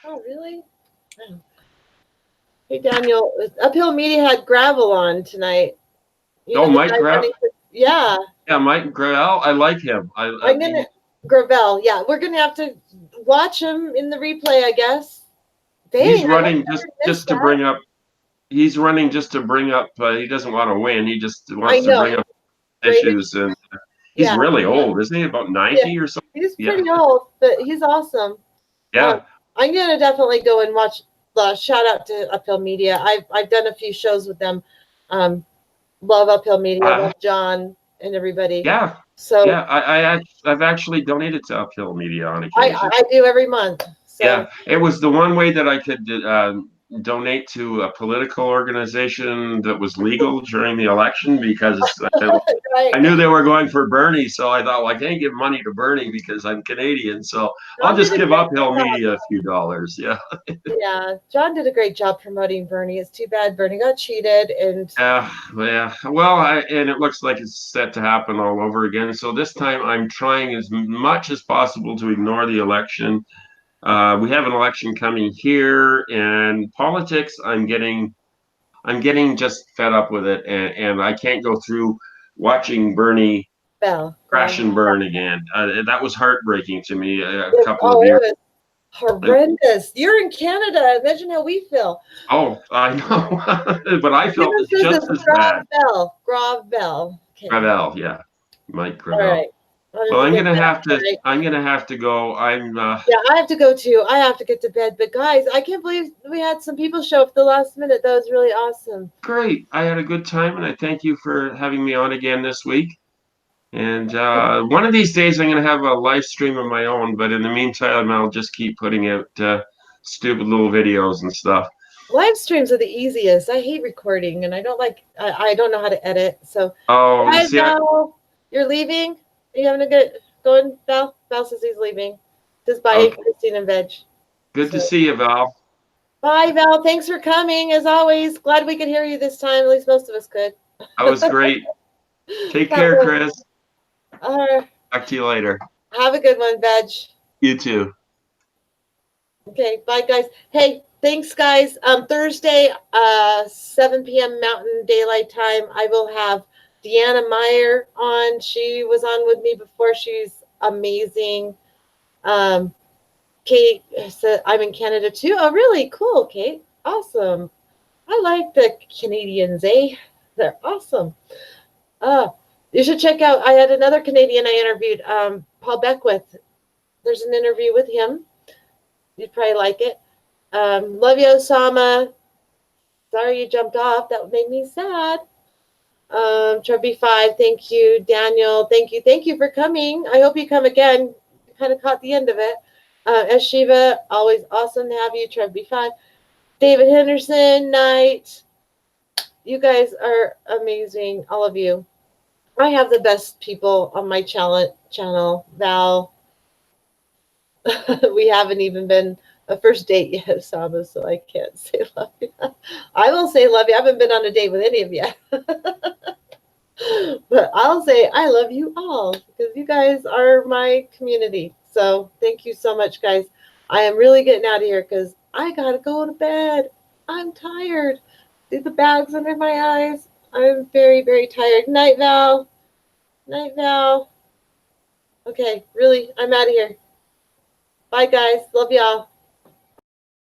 Oh, really? Oh. Hey, Daniel, Uphill Media had Gravel on tonight. Mike Gravel? Yeah. Yeah, Mike Gravel. I like him. Gravel. Yeah, we're going to have to watch him in the replay, I guess. He's running just to bring up. He's running just to bring up. He doesn't want to win. He just wants to bring up issues, and he's really old, isn't he? About 90 or something. He's pretty old, but he's awesome. Yeah, I'm gonna definitely go and watch. Shout out to Uphill Media. I've done a few shows with them. Love Uphill Media. Love John and everybody. Yeah. So yeah, I've actually donated to Uphill Media on occasion. I do every month. So. Yeah, it was the one way that I could donate to a political organization that was legal during the election because Right. I knew they were going for Bernie. So I thought, well, I can't give money to Bernie because I'm Canadian. So I'll John just did a give great uphill job. media a few dollars. Yeah. Yeah, John did a great job promoting Bernie. It's too bad Bernie got cheated, and Yeah. Well, and it looks like it's set to happen all over again. So this time I'm trying as much as possible to ignore the election. We have an election coming here, and politics, I'm getting just fed up with it, and I can't go through watching Bernie Bell. crash and burn again. That was heartbreaking to me a couple Oh, of it years. was horrendous. You're in Canada. Imagine how we feel. Oh, I know, but I felt Given says just it's as bad. Gravel. Okay. Gravel, yeah, Mike All Gravel. right. Well, I'm Get gonna that have to. right. I'm gonna have to go. Yeah, I have to go too. I have to get to bed. But guys, I can't believe we had some people show up at the last minute. That was really awesome. Great. I had a good time, and I thank you for having me on again this week. And one of these days, I'm going to have a live stream of my own. But in the meantime, I'll just keep putting out stupid little videos and stuff. Live streams are the easiest. I hate recording, and I don't like. I don't know how to edit. So, Oh, bye, see, Val. You're leaving. Are you having a good going, Val? Val says he's leaving. Says bye, Okay. Christine and Veg. Good to see you, Val. Bye, Val. Thanks for coming. As always, glad we could hear you this time. At least most of us could. That was great. Take care, Chris. Talk to you later. Have a good one, Veg. You too. Okay, bye, guys. Hey, thanks, guys. Thursday, 7 p.m. Mountain Daylight Time, I will have Deanna Meyer on. She was on with me before. She's amazing. Kate said, I'm in Canada too. Oh, really? Cool, Kate. Awesome. I like the Canadians, eh? They're awesome. You should check out, I had another Canadian I interviewed, Paul Beckwith. There's an interview with him. You'd probably like it. Love you, Osama. Sorry you jumped off. That made me sad. Chubby 5, thank you. Daniel, thank you. Thank you for coming. I hope you come again. You kind of caught the end of it. Eshiva, always awesome to have you. Chubby 5. David Henderson, Knight. You guys are amazing, all of you. I have the best people on my channel. Val. We haven't even been a first date yet, Osama, so I can't say love you. I will say love you. I haven't been on a date with any of you. But I'll say I love you all because you guys are my community. So thank you so much, guys. I am really getting out of here because I got to go to bed. I'm tired. See the bags under my eyes? I'm very, very tired. Night, Val. Night, Val. Okay, really, I'm out of here. Bye, guys. Love y'all.